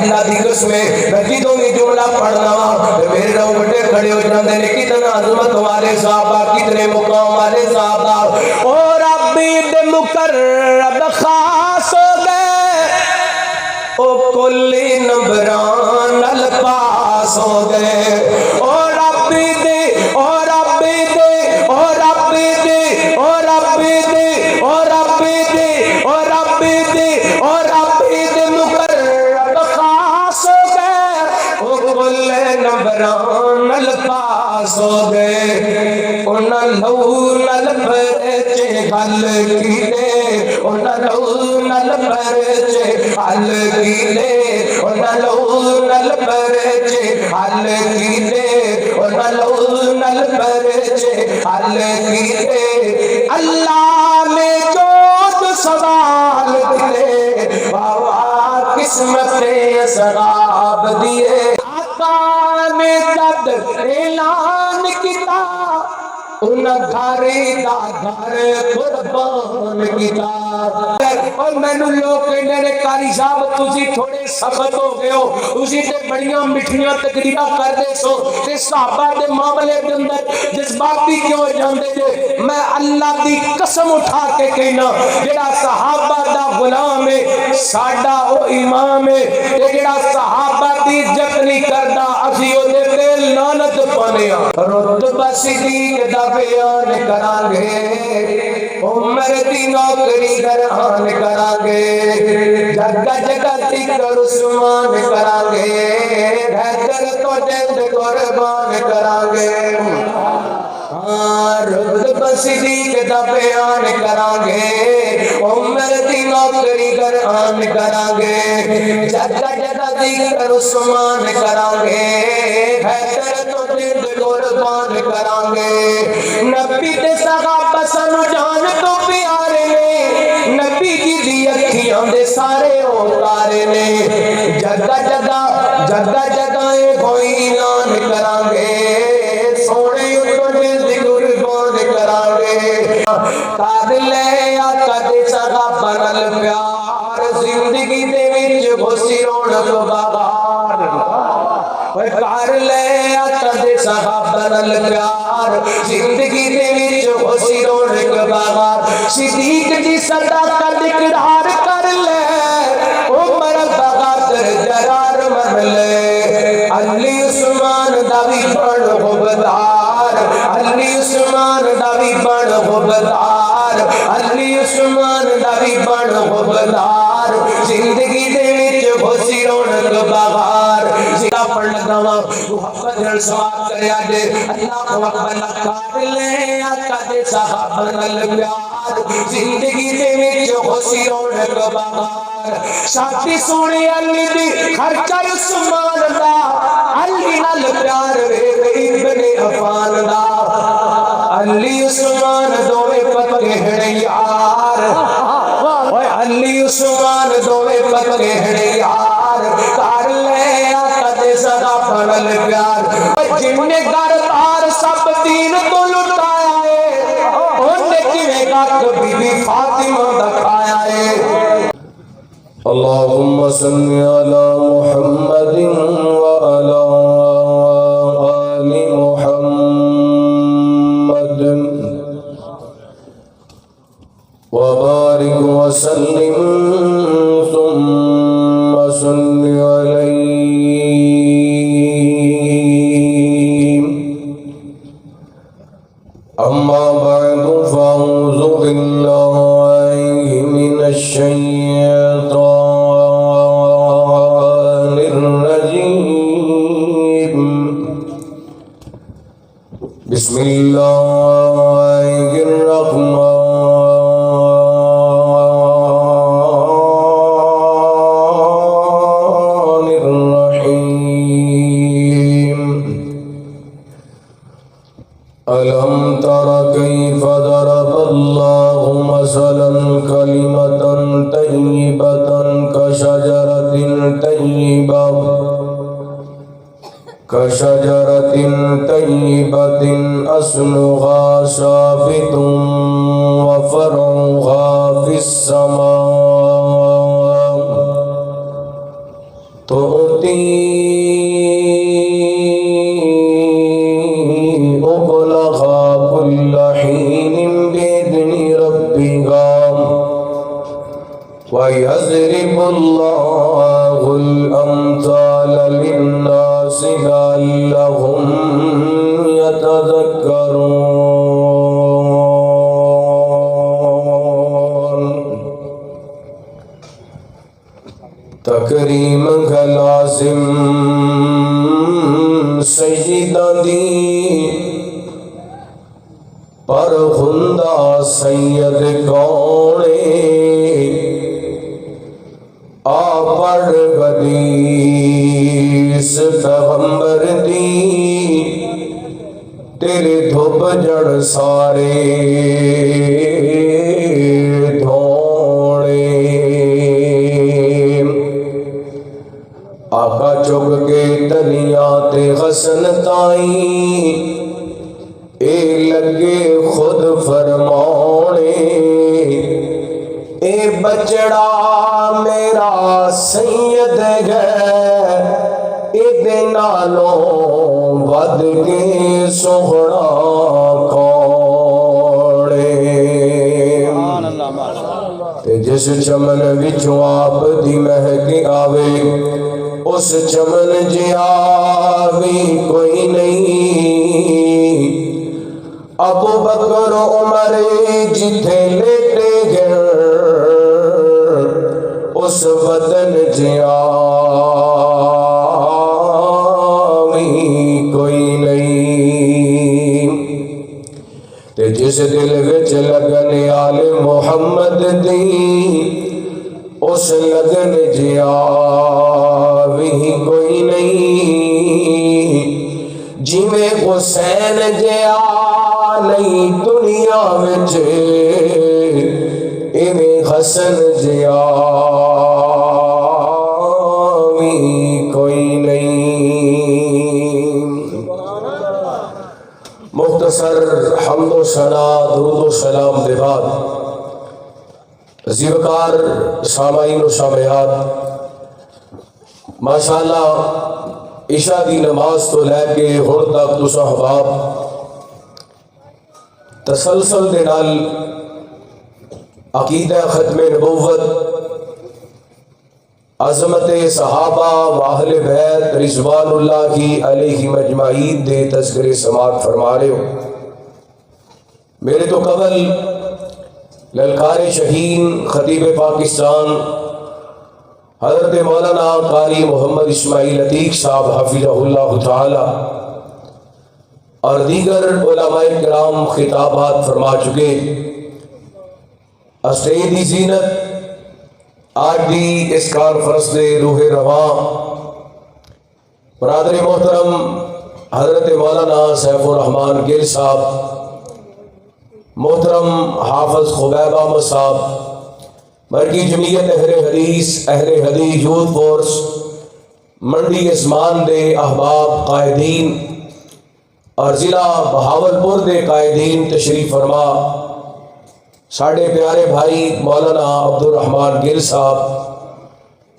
اللہ دی قسم جدوں بھی جملہ پڑھنا میرے رونگٹے کھڑے ہو جاندے نے کتنا عظمت والے صحابہ کتنے مقام والے صحابہ اور عبید مقرب خاص ہو گئے او کلی نمبران الپاس ہو گئے اور عبید اور عبید اور عبید اور عبید اور عبید اور عبید اور عبید مقرب خاص ہو گئے او کلی نمبران الپاس ہو گئے انہاں لون البرچے گل کیتے انہاں لون البرچے حل کیتے انہاں لون البرچے حل کیتے انہاں لون البرچے حل کیتے اللہ نے جو سوال دیے بابا قسمت سراب دیے آقا نے جب اعلان کیتا انہاں گھاری دا گھر قربان کیتا اور میں نے لوگ کہنے نے قاری صاحب تسی تھوڑے سخت ہو گئے ہو تسی تے بڑیاں مٹھیاں تقریرا کر دے سو تے صحابہ دے معاملے دے اندر جذباتی کیوں جاندے جے میں اللہ دی قسم اٹھا کے کہنا جڑا صحابہ دا غلام ہے ساڈا او امام ہے تے جڑا صحابہ دی عزت نہیں کردا اسی او دے تے لعنت پانے رتبہ صدیق دا بیان کران گے عمر دی نوکری گران کران گے جگہ جگہ ذکر عثمان کران گے حیدر تو جند قربان کران گے رتبہ صدیق دا بیان کران گے عمر دی نوکری گران کران گے جگہ جگہ ذکر عثمان کران گے حیدر تو جند قربان کران گے نبی تے صحابہ سانو جان تو پیارے نے نبی جی دی اکھیاں دے سارے اوتارے نے جگہ جگہ جگہ جگہ کوئی اعلان کران گے سونے تو جلد قربان کران گے کر لے آقا دے صحابہ نال پیار زندگی دے وچ گھسی رونق بہار کر لے آقا دے صحابہ نال پیار زندگی دے وچ گھسی رونق بہار صدیق دی صداقت اقرار کر لے عمر بغادر جرار من لے علی عثمان دا بھی بڑ حبدار علی عثمان دا بھی بڑ حبدار علی عثمان دا بھی بڑ حبدار زندگی دے وچ گھسی رونق بہار زندہ پڑھ لگا وا محمد رسول کریا دے اللہ اکبر کر لے آقا دے صحابہ نال پیار زندگی دے وچ گھسی رونق بہار شادی سونے علی دی ہر چر عثمان دا علی نال پیار وے ابن عفان دا علی عثمان دوویں پکے ہن یار اوے علی عثمان دوویں پکے ہن یار کر لے آقا دے صحابہ نال پیار جن نے گھر بار سب دین تو لٹایا ہے اونے کیویں گھر بی بی فاطمہ دا کھایا ہے اللہم صلی علی محمد وعلی آل محمد وبارک وسلم ثم صلی علیہ اما بعد فاعوذ باللہ من الشیطان بسم اللہ الرحمن الرحیم ألم تر كيف ضرب الله مثلا كلمة طيبة كشجرة طيبة أصلها ثابت وفرعها في السماء تؤتی اکلہا کل حین بإذن ربها وَيَضْرِبُ اللَّهُ الْأَمْثَالَ لِلنَّاسِ لَعَلَّهُمْ يَتَذَكَّرُونَ تکریم کا لازم سیدہ دی پر خندہ سید کونے آپڑ حدیث پیغمبر دی تیرے دھوپ جڑ سارے دھوڑے آقا چک کے تلیاں تے غسن تائیں اے لگے خود فرمانے اے بچڑا میرا سید ہے اے نالوں ود کے سوہنا کوڑے تے جس چمن وچوں آپ دی مہک آوے اس چمن جیا بھی کوئی نہیں ابو بکر عمر جتھے لیٹے گئے اس وطن جیا بھی کوئی نہیں تے جس دل وچ لگن آل محمد دی اس لگن جیا بھی کوئی نہیں جی میں حسین جیا نہیں دنیا وچ ایویں حسن جیا بھی کوئی نہیں مختصر حمد و ثنا درود و سلام دے بعد زیوکار سامعین و سامعات ماشاءاللہ عشاء دی نماز تو لے کے ہن تک تساں احباب تسلسل دے نال عقیدہ ختم نبوت عظمت صحابہ و اہل بیت رضوان اللہ علیہ مجمعین دے تذکرے سماعت فرما رہے ہو میرے تو قبل للکار شہین خطیب پاکستان حضرت مولانا قاری محمد اسماعیل عتیق صاحب حفظہ اللہ تعالی اور دیگر علماء کرام خطابات فرما چکے اسٹیجی زینت آج بھی اس کانفرنس دے روح رواں برادر محترم حضرت مولانا سیف الرحمان گل صاحب محترم حافظ خبیب احمد صاحب مرکی جمعیت اہل حدیث یوتھ فورس منڈی عثمان دے احباب قائدین اور ضلع بہاولپور دے قائدین تشریف فرما ساڑھے پیارے بھائی مولانا عبد الرحمان گل صاحب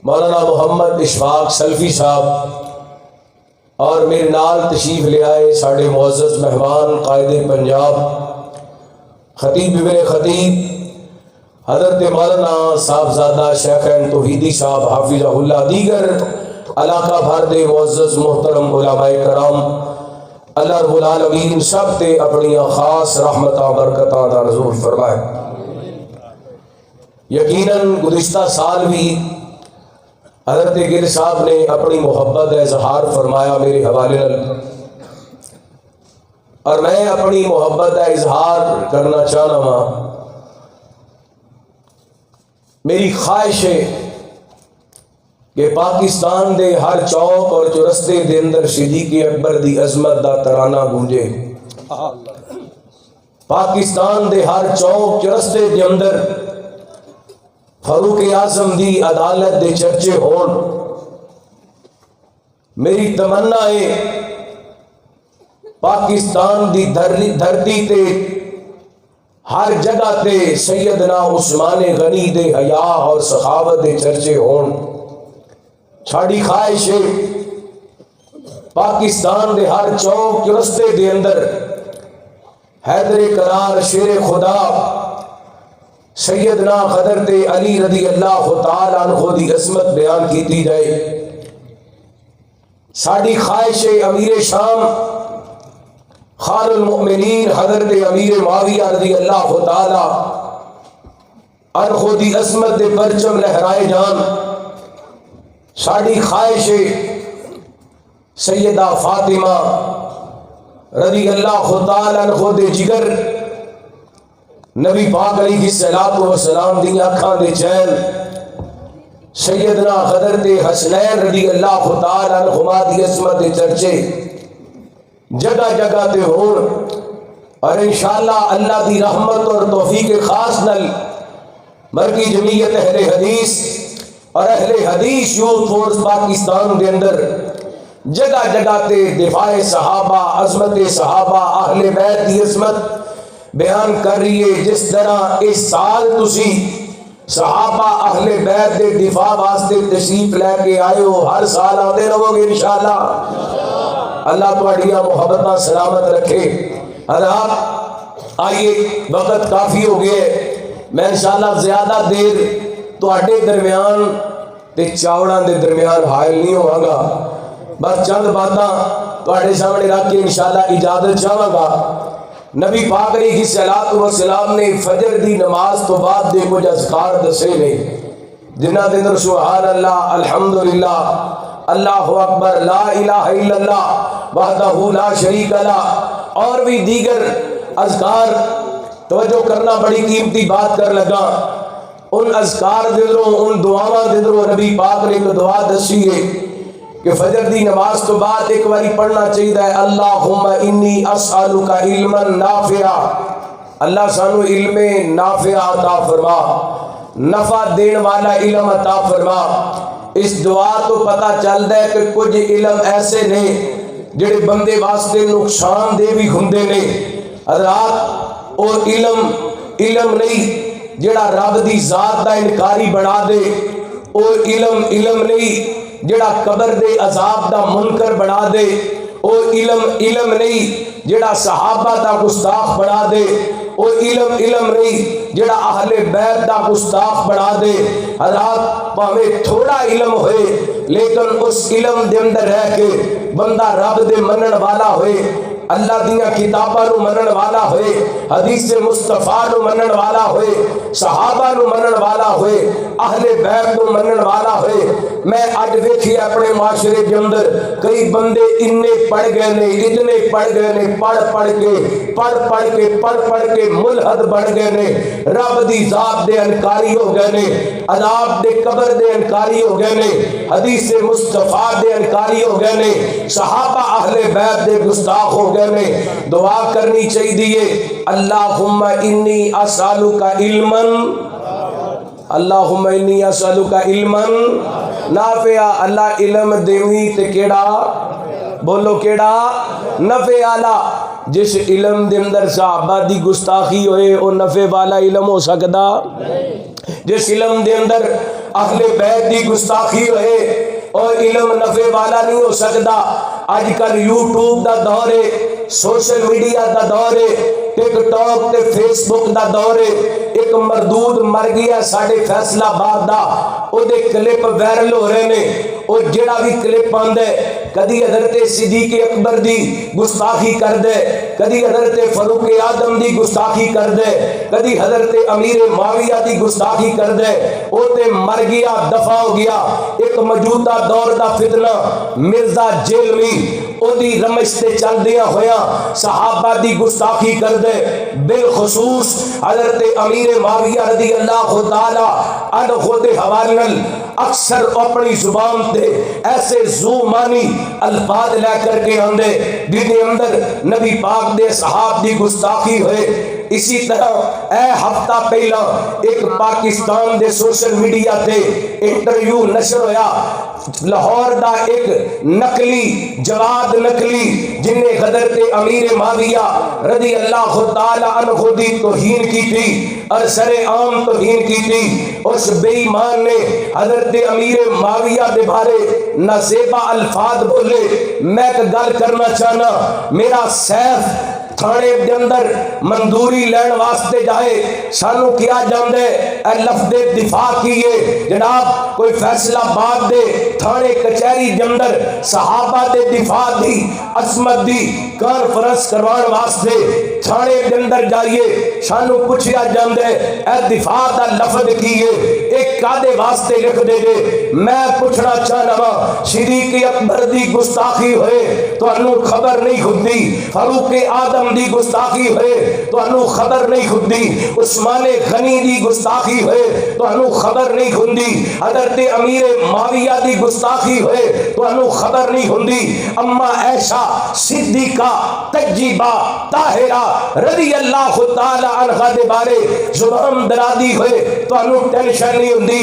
مولانا محمد اشفاق سلفی صاحب اور میرے نال تشریف لے آئے ساڑھے معزز مہمان قائد پنجاب خطیب ابن خطیب حضرت مولانا صاحبزادہ شیخین توحیدی صاحب حافظہ اللہ دیگر علاقہ بھر دے معزز محترم علماء کرام اللہ رب العالمین سب تے اپنی خاص رحمتاں برکتاں دا نزول فرمائے یقیناً گزشتہ سال بھی حضرت گل صاحب نے اپنی محبت اظہار فرمایا میرے حوالے اور میں اپنی محبت اظہار کرنا چاہنا ہوں میری خواہش ہے کہ پاکستان دے ہر چوک اور چورستے دے اندر صدیق اکبر دی عظمت دا ترانہ گونجے پاکستان دے ہر چوک چورستے دے اندر فاروق اعظم دی عدالت دے چرچے ہون میری تمنا ہے پاکستان دی دھرتی تے ہر جگہ تے سیدنا عثمان غنی دے حیا اور سخاوت دے چرچے ہون ساڑی خواہش ہے پاکستان دے ہر چوک رستے دے اندر حیدر کرار شیر خدا سیدنا حضرت علی رضی اللہ تعالیٰ عنہ دی عظمت بیان کیتی جائے. ساڑی خواہش ہے امیر شام خال المؤمنین حضرت امیر معاویہ رضی اللہ تعالیٰ عنہ دی عظمت دے پرچم لہرائے جان. ساڑی خواہش ہے سیدہ فاطمہ رضی اللہ تعالیٰ عنہ دے جگر نبی پاک علیہ السلام دی آنکھاں دے چین سیدنا حضرت حسنین رضی اللہ تعالیٰ عنہما دی عظمت دے چرچے جگہ جگہ تے ہون. اور انشاءاللہ اللہ دی رحمت اور توفیق خاص نل مرکزی جمعیت اہل حدیث اور اہل حدیث یوتھ فورس پاکستان دے اندر جگہ جگہ تے دفاع صحابہ عظمت صحابہ اہل بیت دی عظمت بیان کر رہی ہے. جس طرح اس سال تسی صحابہ اہل بیت دے دفاع واسطے تشریف لے کے آئے ہو ہر سال آتے رہو گے انشاءاللہ. اللہ تہاڈیاں محبتاں سلامت رکھے. حضرات آئیے وقت کافی ہو گئے میں انشاءاللہ زیادہ دیر تہاڈے درمیان تے چاوڑاں دے درمیان حائل نہیں ہوواں گا. بس چند باتاں تہاڈے سامنے رکھ کے انشاءاللہ اجازت چاہواں گا. نبی پاک علیہ السلام نے فجر دی نماز تو بعد دے کچھ اذکار دسے نے جنہاں دے اندر سبحان اللہ الحمدللہ اللہ اکبر لا الہ الا اللہ وحدہ لا شریک لہ اور بھی دیگر اذکار. توجہ کرنا بڑی قیمتی بات کر لگا. ان اذکار دے اندروں ان دعاواں دے اندروں نبی پاک نے ایک دعا دسی ہے کہ فجر دی نماز تو بعد ایک باری پڑھنا چاہیے ہے اللہم انی اسألک علما نافعا. اللہ سانو علم نافع عطا فرما نفع دین والا علم عطا فرما. اس دعا تو پتہ چلتا ہے کہ کچھ علم ایسے نے جڑے بندے واسطے نقصان دہ بھی ہوندے نے. حضرات اور علم نہیں جڑا رب دی ذات دا انکاری بنا دے. اور علم نہیں جڑا قبر دے عذاب دا منکر بنا دے. اور علم نہیں جڑا صحابہ دا گستاخ بنا دے. اور علم نہیں جڑا اہل بیت دا گستاخ بنا دے. حضرات پاویں تھوڑا علم ہوئے لیکن اس علم دے اندر رہ کے بندہ رب دے منن والا ہوئے اللہ دیاں کتاباں نو منن والا ہوئے حدیث مصطفیٰ نو منن والا ہوئے صحابہ نو منن والا ہوئے اہل بیت نو منن والا ہوئے. میں اج ویکھی اپنے معاشرے کے اندر کئی بندے اتنے پڑھ گئے نے پڑھ کے ملحد بن گئے نے. رب دی ذات دے انکاری ہو گئے نے. عذاب دے قبر دے انکاری ہو گئے نے. حدیث مصطفیٰ دے انکاری ہو گئے نے. صحابہ اہل بیت دے گستاخ ہو گئے نے. دعا کرنی چاہیے اللہم انی اسألک علما اللہم انی اسألک علما نافعا. اللہ علم دیوی تے کیڑا بولو کیڑا نفع والا. جس علم دے اندر صحابہ دی گستاخی ہوئے او نفع والا علم ہو سکدا. جس علم دے اندر اہل بیت دی گستاخی ہوئے اور علم نفع والا نہیں ہو سکدا. آج کل یوٹیوب دا دور ہے سوشل میڈیا دا دور ہے ٹک ٹاک تے فیس بک دا دور ہے. ایک مردود مر گیا ساڑھے فیصلہ آباد دا او دے کلپ وائرل ہو رہے نے. اور جڑا بھی کلپ آندا ہے کدی حضرت صدیق اکبر دی گستاخی کر دے کدی حضرت فاروق اعظم دی گستاخی کر دے کدی حضرت امیر معاویہ دی گستاخی کر دے. او تے مر گیا دفع ہو گیا. ایک موجودہ دور دا فتنہ مرزا جیلوی او دی رمش تے چل دیا ہویا صحابہ دی گستاخی کر دے. بالخصوص حضرت امیر معاویہ رضی اللہ تعالی عنہ دے حوالے اکثر اپنی زبان تے ایسے زو مانی الفاظ لے کر کے آندے جن اندر نبی پاک دے صحاب دی گستاخی ہوئے اسی طرح اے ہفتہ پہلا ایک پاکستان دے سوشل میڈیا تے انٹرویو نشر ہویا لاہور دا ایک نقلی جواد نقلی جن نے حضرت امیر معاویہ رضی اللہ تعالی عنہ دی توہین کی تھی اور سر عام توہین کی تھی. اس بے ایمان نے حضرت امیر معاویہ دے بارے نازیبا الفاظ بولے. میں ایک گل کرنا چاہنا, میرا سیف تھانے دے اندر مندوری لین واسطے جائے سانو کیا جاندے اے لفظ دفاع کیے جناب کوئی فیصلہ باد دے تھانے کچہری دے اندر صحابہ دے دفاع دی عصمت دی کانفرنس کروان واسطے تھانے دے اندر جائیے سانو پوچھیا جاندے اے دفاع دا لفظ کیے ایک کادے واسطے لکھ دے دے. میں پوچھنا چاہنا وا صدیق اکبر دی گستاخی ہوئے تو انو خبر نہیں ہوندی, فاروق اعظم دی گستاخی ہوئے تو انو خبر نہیں ہوندی, عثمان غنی دی گستاخی ہوئے تو انو خبر نہیں ہوندی, حضرت امیر معاویہ دی گستاخی ہوئے تو انو خبر نہیں ہوندی, اما عائشہ صدیقہ طیبہ طاہرہ رضی اللہ تعالی عنہا دے بارے زبان درادی ہوئے تو انو ٹینشن نہیں ہوندی.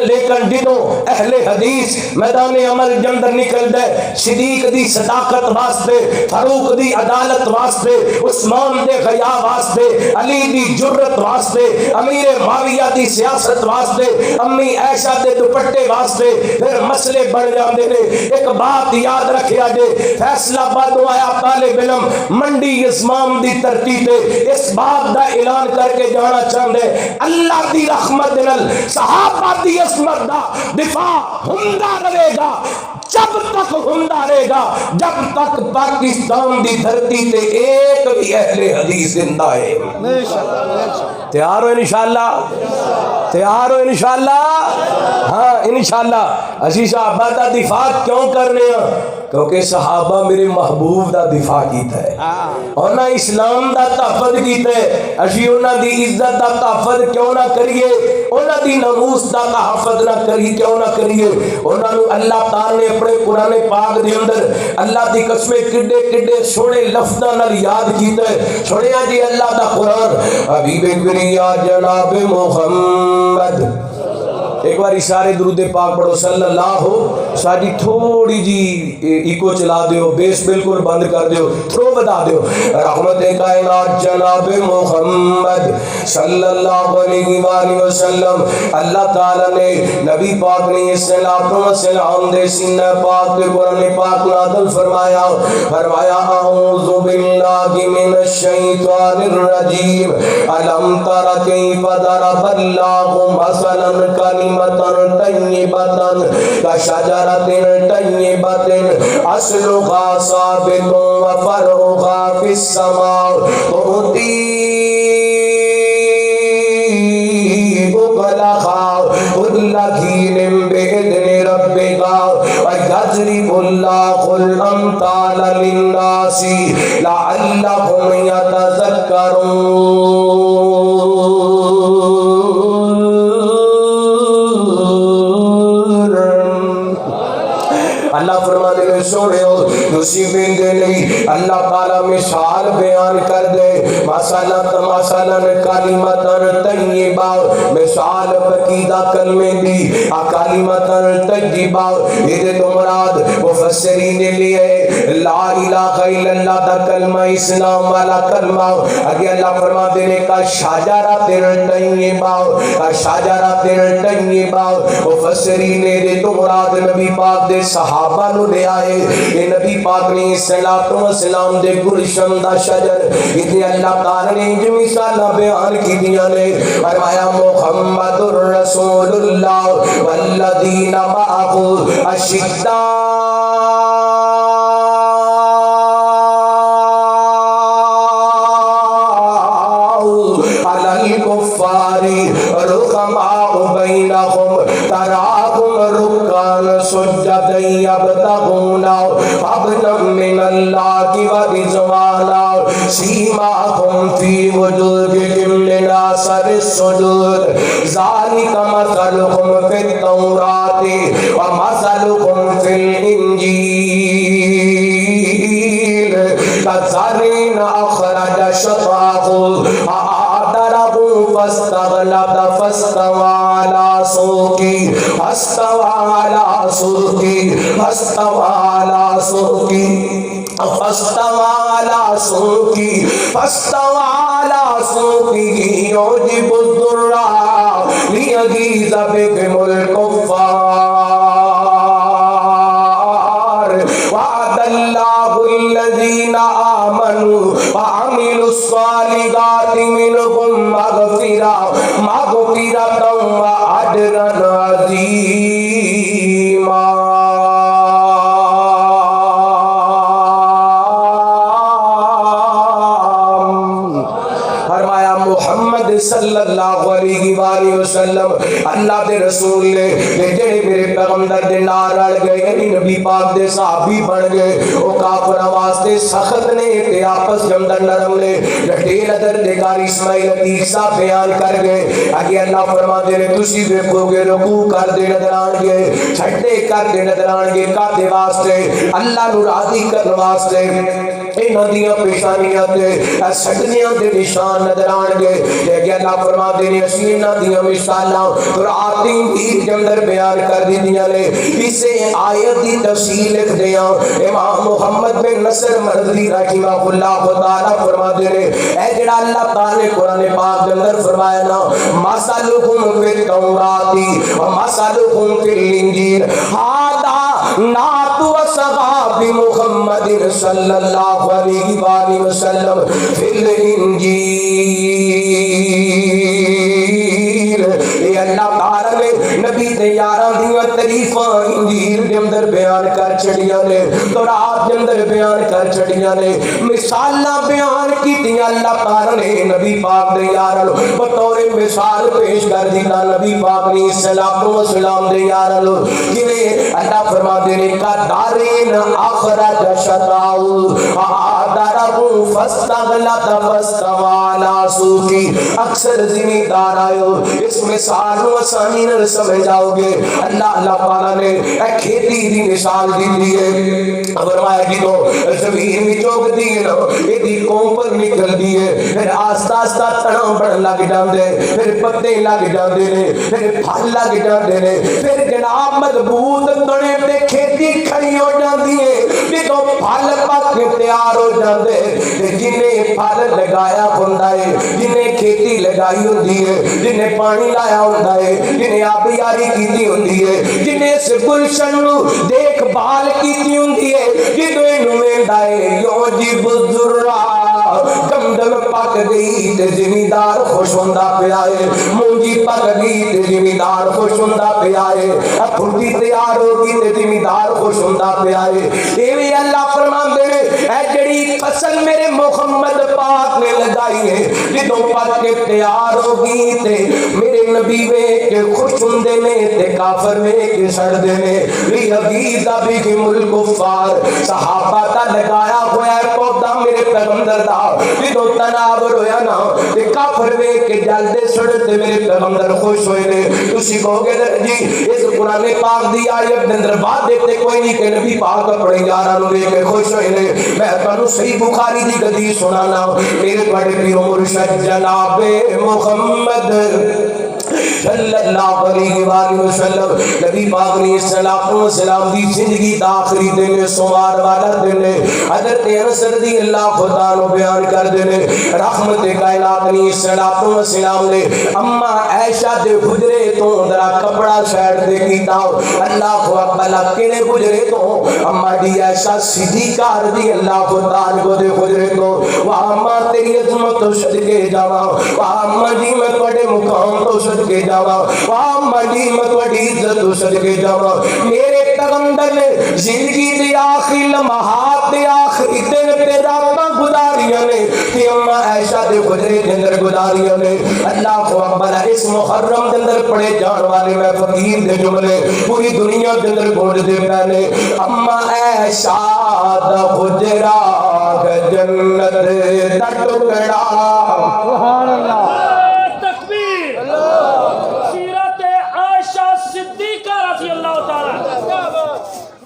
لیکن جدوں اہل حدیث میدان عمل جندر نکل دے صدیق دی صداقت واسطے, فاروق دی عدالت واسطے, عثمان دے غیا واسطے, علی دی جرت واسطے, امیر معاویہ دی سیاست واسطے, امی عائشہ دے دوپٹے واسطے پھر مسئلے بڑھ جاندے نے. ایک بات یاد رکھیا جے, فیصلہ باد آیا طالب علم منڈی اسمام دی ترتیب اس بات دا اعلان کر کے جانا چاہندے اللہ دی رحمت نال صحابہ دی عصمت دا دفاع ہوندا رہے گا جب تک ہوندا رہے گا جب تک پاکستان دی دھرتی تے ایک بھی اہل حدیث زندہ ہے. تیار ہو انشاءاللہ, تیار ہو انشاءاللہ, ہاں انشاءاللہ. اسی صحابہ دا دفاع کیوں کرنے ہیں؟ کیونکہ صحابہ میرے محبوب دا دفاع کیتا ہے, انہاں اسلام دا تحفظ کیتا ہے. اسی انہاں دی عزت دا تحفظ کیوں نہ کریے, انہاں دی ناموس دا تحفظ نہ کریے, کیوں نہ کریے. انہاں نو اللہ تعالی نے اپنے قرآن پاک دے اندر اللہ دی قسمیں کڈے کڈے سونے لفظاں نال یاد کیتا ہے. سنیا جی اللہ دا قرآن, حبیب کریا جناب محمد. ایک بار اشارے درود پاک پڑھو صلی اللہ ہو. ساجی تھوڑی جی ایکو چلا دیو, بیس بالکل بند کر دیو, تھرو بتا دیو. رحمت کائنات جناب محمد صلی اللہ علیہ وآلہ وسلم. اللہ تعالیٰ نے نبی پاک نے السلام دے سینہ پاک کے قرآن پاک نازل فرمایا. فرمایا اعوذ باللہ من الشیطان الرجیم الم تر کیف ضرب اللہ مثلا کلمۃ طیبۃ کشجرۃ طیبۃ اصلها ثابت وفرعها فی السماء تؤتی أكلها كل حين بإذن ربك ويضرب الله الأمثال للناس لعلهم يتذكرون. اللہ فرمانے میں سوڑے ہو دوسری بندے نہیں اللہ تعالیٰ مثال بیان کر دے. مثلا کلمتن طیبہ, مثال پکیدہ کلمے دی کلمتن طیبہ. یہ تو مراد مفسرین نے لیے لا الہ الا اللہ دا کلمہ اسلام والا کلمہ. اگے اللہ فرما دینے کا شجرۃ طیبہ, شجرۃ طیبہ. مفسرین نے تو مراد نبی پاک دے صحابہ نو لے آئے. یہ نبی پاک نے السلام دے گلشن دا شجر یہ اللہ تعالی نے جو مثال بیان کی دیا نے. فرمایا محمد الرسول اللہ والذین معہ اشداء علی الکفار رحماء بینہم تراہم رکعا سجدا یبتغون فضلا من اللہ ورضوانا سیماہم فی وجوہہم من اثر السجود ذالک مثلہم فی التوراۃ ومثلہم فی الانجیل كزرع أخرج شطأه الارض فاستوى على سوقه فاستوى على سوقه فاستوى على سوقه فاستوى على سوقه فاستوى على سوقه يعجب الضراع ليغيظ بهم الكفار وعد الله الذين آمنوا وعملوا الصالحات منهم مغفرة وأجرا عظيما. محمد صلی اللہ علیہ وآلہ وسلم اللہ دے رسول نے جڑے میرے پیغمبر دے نال رل گئے یعنی نبی پاک دے صحابی بن گئے او کافراں واسطے سخت نے تے آپس دے اندر نرم نے ڈھے نظر دے گار اسماعیل عتیق صاحب بیان کر گئے اگے اللہ فرماندے نے تسی ویکھو گے رکوع کر دے نظر آن گے سجدے کر دے نظر آن گے کاتے واسطے اللہ نو راضی کرن واسطے انہاں دیاں پیشانیاں تے سجدیاں دے نشان نظر آن گے کہ اللہ فرما دے نے اسی انہاں دیاں مثالاں قرآن دی کے اندر بیان کر دی دیاں نے اسے آیت دی تفصیل لکھ دیاں امام محمد بن نصر مردی رحمہ اللہ تعالی فرما دے نے اے جڑا اللہ تعالی نے قرآن پاک کے اندر فرمایا نا مثلکم فی التوراۃ و مثلکم فی الانجیل ھذا نعت اصحاب محمد صلی اللہ علیہ وآلہ وسلم فی الانجیل. یہ اللہ تعالی نے نبی دے یاراں دیاں تعریفاں انجیل دے اندر بیان کر چھڑیاں نے تورات دے اندر بیان کر چھڑیاں نے مثالاں بیان کیتیاں اللہ تعالی نے نبی پاک دے یاراں بطور مثال پیش کر دیتا نبی پاک نے صلوات و سلام دے یاراں جویں اللہ فرما دے نے کا دارین اخرج شتاؤ آدارہو فاستغلط فاستوى على سوقه. اکثر زمیندار آئے اس مثال کو آسانی نہ سمجھ جاؤ گے اللہ تعالیٰ نے ایک کھیتی دی مثال دی ہے فرمایا جی تو زمین میں چوک دی ہے یہ دی قوم پر نکل دی ہے پھر آستہ آستہ تناں بڑھ لگ جاندے پھر پتے لگ جاندے نے پھر پھل لگ جاندے نے پھر جناب مضبوط تنے تے کھیتی کھڑی ہو جاندی ہے جدوں پھل پک تیار ہو جاندے جنہیں پھل لگایا ہوندا ہے جنہیں کھیتی لگائی ہوندی ہے جنہیں پانی لایا ہوندا ہے جنہیں آبیاری کیتی ہوندی ہے جنہیں اس گلشن نو دیکھ بھال کیتی ہوندی ہے جدوں اینوں ویندا ہے یعجب الذرا گندم پک گئی تے زمیندار خوش ہوندا پیا ہے مونجی پک گئی تے زمیندار خوش ہوندا پیا ہے پھٹی تیار ہو گئی تے زمیندار خوش ہوندا پیا ہے ایویں اللہ فرماندے نے اے جڑی فصل میرے محمد پاک نے لگائی ہے جدوں پک کے تیار ہوگی تے میرے نبی ویکھ کے خوش ہوندے نے تے کافر ویکھ کے سڑدے نے لیغیظ بہم الکفار. صحابہ دا لگایا ہوا پودا میرے پیغمبر دا جدوں تناور ہویا نا تے کافر ویکھ کے جلدے سڑدے میرے پیغمبر خوش ہوئے نے. تسی کہو گے جی اس قرآن پاک دی آیت دے اندر بات دیتے کوئی نہیں کہ نبی پاک اپنے یاراں نو ویکھ کے خوش ہوئے نے. میں تانوں صحیح بخاری دی حدیث سنانا میرے بڑے پیرو مرشد جناب محمد صلی اللہ علیہ وآلہ وسلم نبی پاک نے صلوات و سلام دی زندگی دا آخری دن سوار والا دن حضرت انس رضی اللہ خدا نو بیان کر دینے رحمت کائنات نے صلوات و سلام نے اما عائشہ دے حجرے تو درا کپڑا سائڈ دے کیتا اللہ اکبر کنے حجرے تو اما دی عائشہ صدیقہ رضی اللہ خدا کو دے حجرے تو اما تیری عظمت تو صدقے جاواں اما جی میں بڑے مقام تو صدقے جاواں اما جی میں بڑی عزت تو صدقے جاواں میرے پیغمبر نے زندگی دی آخری لمحات دی آخری دن تے راتاں گزاریاں نے کہ اما عائشہ دے حجرے دے اندر گزاریاں نے. اللہ اکبر اس محرم دے اندر پڑھے جان والے میں فقیر دے جملے پوری دنیا دے اندر گونج دے پہنے اما عائشہ دا حجرا جنت دا ٹکڑا. سبحان اللہ تکبیر سیرت عائشہ صدیقہ رضی اللہ تعالی.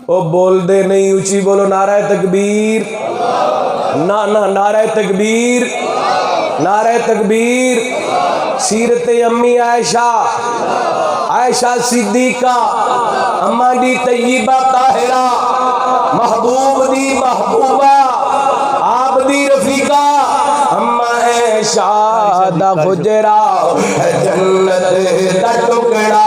او بول دے نہیں اونچی بولو نعرہ تکبیر نا نا نعرہ تکبیر نعرہ تکبیر. سیرت امی عائشہ صدیقہ اما دی طیبہ طاہرہ محبوب دی محبوبہ آپ دی رفیقہ اما عائشہ دا خجرہ جنت دا ٹکڑا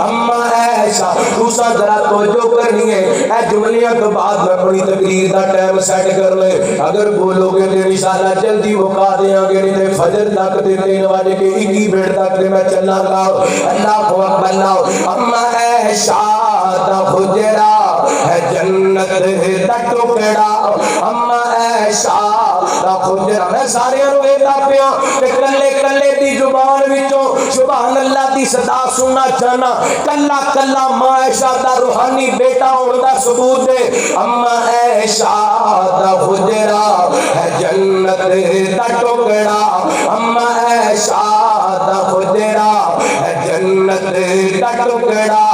اما عائشہ دوسرا ذرا توجہ کرنی ہے اے جملیاں کے بعد میں اپنی تقریر دا ٹائم سیٹ کر لے اگر بولو گے تو انشاءاللہ جلدی مکا دیاں گے نہیں تے فجر تک تے 3 بجے کے 21 منٹ تک تے میں چلا گا اللہ کو اکبر اللہ اما عائشہ دا خجرہ ہے جنت دا ٹکڑا اما عائشہ دا خجرہ میں سارے رویدہ پیا کہ کلے کلے دی زبان وچوں سبحان اللہ دی صدا سننا چاہنا کلا کلا ماں عائشہ دا روحانی بیٹا ہونے دا ثبوت دے اما عائشہ دا خجرہ ہے جنت دا ٹکڑا اما عائشہ دا خجرہ ہے جنت دا ٹکڑا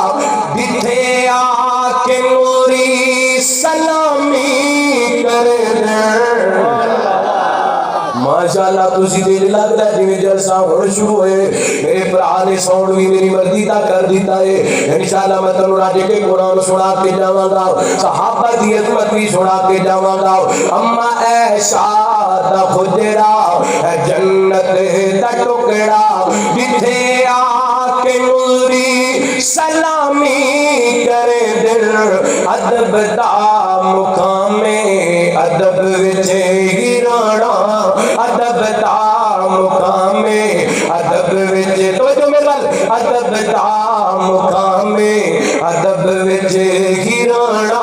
جتھے آ کے نوری سلامی کر دیں ماشاءاللہ تسی دل لگتا ہے جنہیں جلسہ ہونے شروع ہوئے میرے برا نے ساؤنڈ بھی میری مرضی تا کر دیتا ہے انشاءاللہ میں تنو راجے کے قرآن سنا کے جاواں گا صحابہ دی عظمت بھی سنا کے جاواں گا اما عائشہ دا خجرہ ہے جنت دا ٹکڑا جتھے آ کے نوری سلامی کرے دل ادب دا مقام ادب وچ گرانا ادب دا مقام ادب وچ توجہ میرے ادب دا مقام ادب وچ گرانا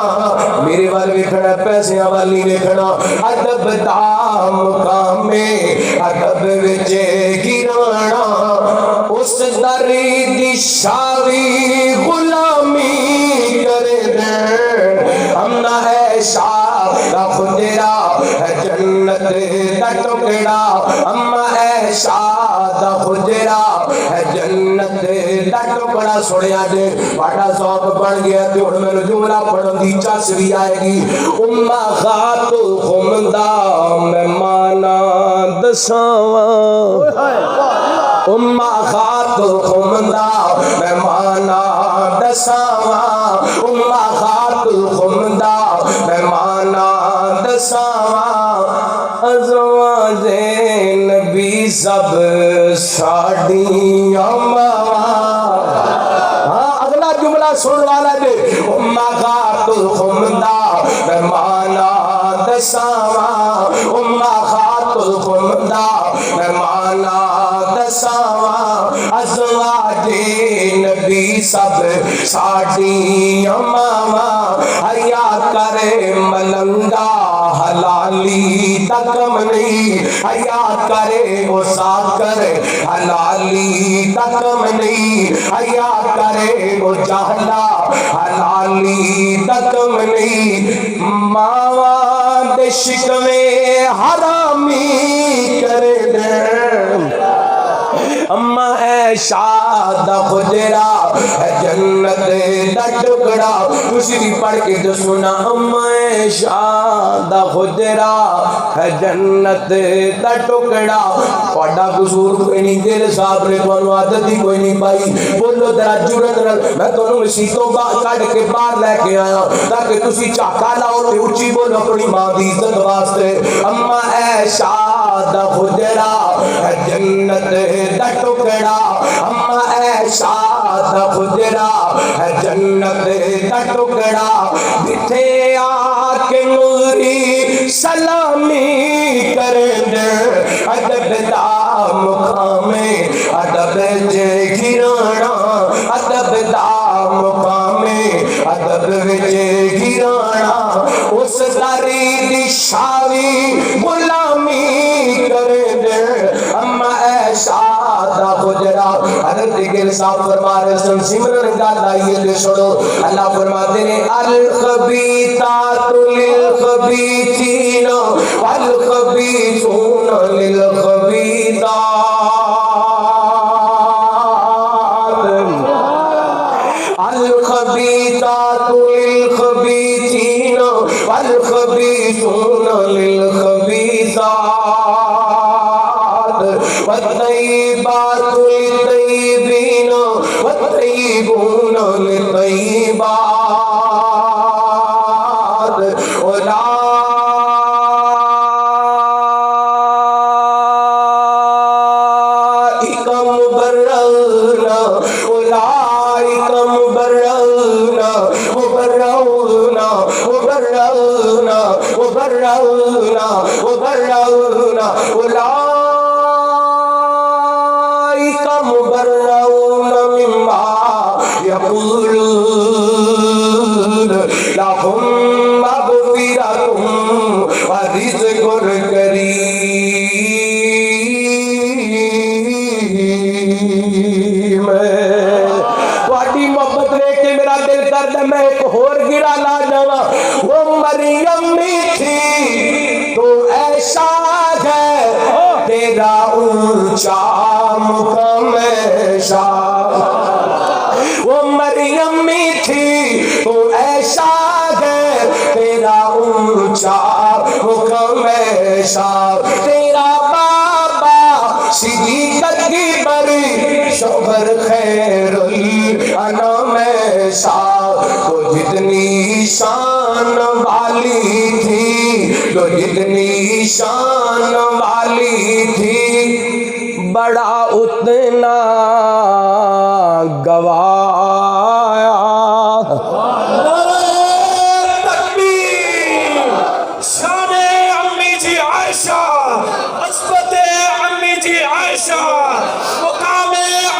میرے وال ویکھنا پیسیاں والی ویکھنا ادب دا مقام ادب وچ گرانا اس در دی شاوی غلامی کرے دیں امنا عائشہ دا خجرہ ہے جنت دا ٹکڑا اما عائشہ دا خجرہ ہے جنت دا ٹکڑا سنیا جے واٹا ذوق بن گیا تے ہن میرے جملہ پڑھن دی چس بھی آئے گی اما خات خمدا مہمانا دساواں اما خات خمدا مہمانا دساواں اما خات خمدا مہمانا دساواں ازواج نبی سب ساڈیاں ماواں اگلا جملہ سن والا دے اما خات خمدا مہمانا دساواں اما خات خمدا مہمانا دساواں ازواج نبی سب ساڈیاں ماواں حیا کرے ملنگا حلالی تکم نہیں حیا کرے وہ ساکر حلالی تکم نہیں حیا کرے وہ جہلا حلالی تکم نہیں ماواں دے شکوے حرامی کرے دیں اما عائشہ دا خجرہ ہے جنت دا ٹکڑا تسی بھی پڑھ کے جو سنا اما عائشہ دا خجرہ ہے جنت دا ٹکڑا پڑھا قصور کوئی نہیں تیرے صاحب نے تو عادت ہی کوئی نہیں پائی بولو ذرا جرت نال میں تو مسیتوں کڈ کے باہر لے کے آیا تاکہ تسی چاکا لاؤ تے اونچی بولو اپنی ماں دی عزت واسطے اما عائشہ دا خجرہ ہے جنت دا ٹکڑا اما عائشہ دا خجرہ ہے جنت دا ٹکڑا جتھے آ کے نوری سلامی کریں دے ادب دا مقام ادب جے گرانا ادب دا مقام ادب جے گرانا اس داری دی شاوی غلامی کریں دے اما عائشہ دا خجرہ حضرت گل صاحب فرما رہے سن سمرن گل آئیے دے سنو اللہ فرماتے ہیں الخبیثات للخبیثین والخبیثون للخبیثات الخبیثات للخبیثین والخبیثون للخبیثات والطیبات ساتھ لهم مغفرة ورزق کریم. تھوڑی محبت دیکھ کے میرا دل کردا میں ایک ہور گرا لا جاواں. وہ مریم میٹھی تو ایسا ہے تیرا اونچا مقام ایسا. وہ مریم میٹھی تو ایسا ہے تیرا اونچا حکم ایسا. تیرا بابا صدیق کی بری شوہر خیر الانام ایسا. تو جتنی شان والی تھی تو جتنی شان والی تھی بڑا اتنا گوایا. شان امی جی عائشہ، عصمت امی جی عائشہ، مقام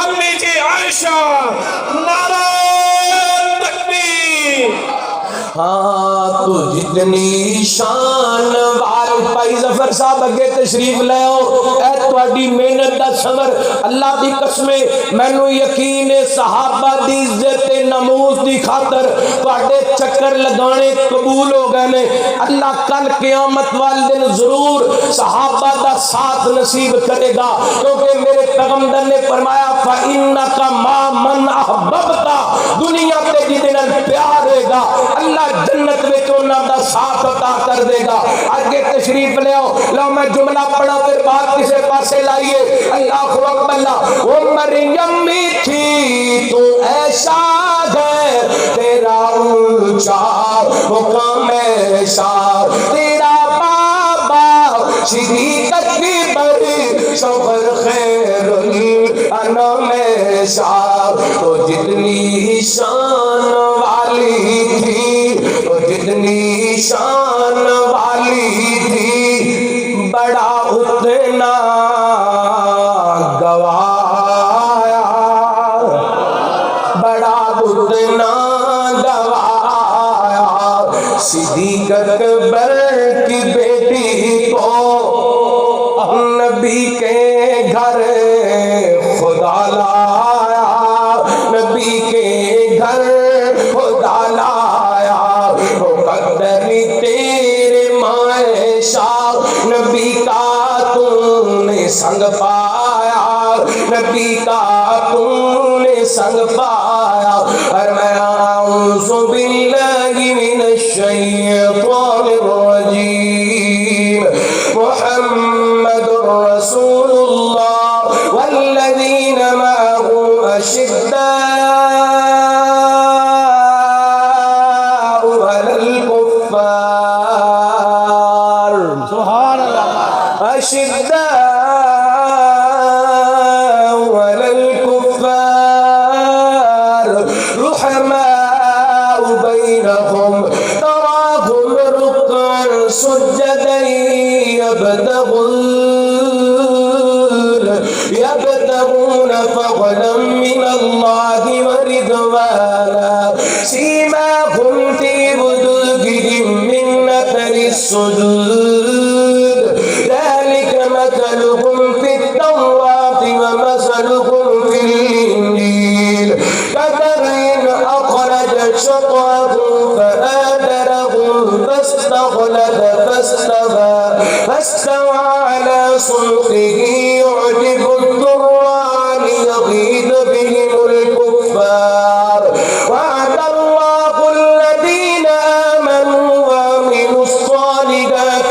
امی جی عائشہ. نعرہ تکبیر. ہاں تو جتنی شان وال بھائی ظفر صاحب اگے تشریف لے آؤ. اے تواڈی محنت دا ثمر اللہ دی قسم مینوں یقین ہے صحابہ دی عزت ناموس دی خاطر تواڈے چکر لگانے قبول ہو گئے نے. اللہ کل قیامت والے دن ضرور صحابہ دا ساتھ نصیب کرے گا کیونکہ میرے پیغمبر نے فرمایا فإنک ما من احببت. دنیا تے جدے نال پیار ہوے گا اللہ جنت میں انہاں دا ساتھ عطا کر دے گا. آگے تشریف لے آؤ. لو میں جملہ پڑھا پھر بات کسے پاسے لائیے. اللہ اکبر. اللہ. وہ مریم میٹھی تو ایسا ہے تیرا اونچا مقام ایسا. تیرا بابا صدیق کی بری شوہر خیر الانام ایسا. تو جتنی شان والی تھی تو جتنی شان والی تھی بڑا اتنا گوایا. بڑا اتنا گوایا. صدیق اکبر کی بیٹی کو نبی کے گھر خدا لایا. نبی کے گھر خدا لایا. مقدری تیرے معاشا نبی کا تم نے سنگ پایا. نبی کا تم نے سنگ پایا. اور میں اعوذ باللہ من الشیطان الرجیم. محمد رسول اللہ والذین معه اشداء علی الکفار. سبحان اللہ. اشداء علی الکفار رحماء بینہم تراہم رکعا سجدا يبتغون فضلا من الله ورضوانا سيماهم في وجوههم من أثر السجود ذلك مثلهم في التوراة ومثلهم في الإنجيل كزرع أخرج شطأه فآزره فاستغلظ فاستوى على سوقه يعجب الضران ليغيظ بهم الكفار. وعد الله الذين آمنوا وعملوا الصالحات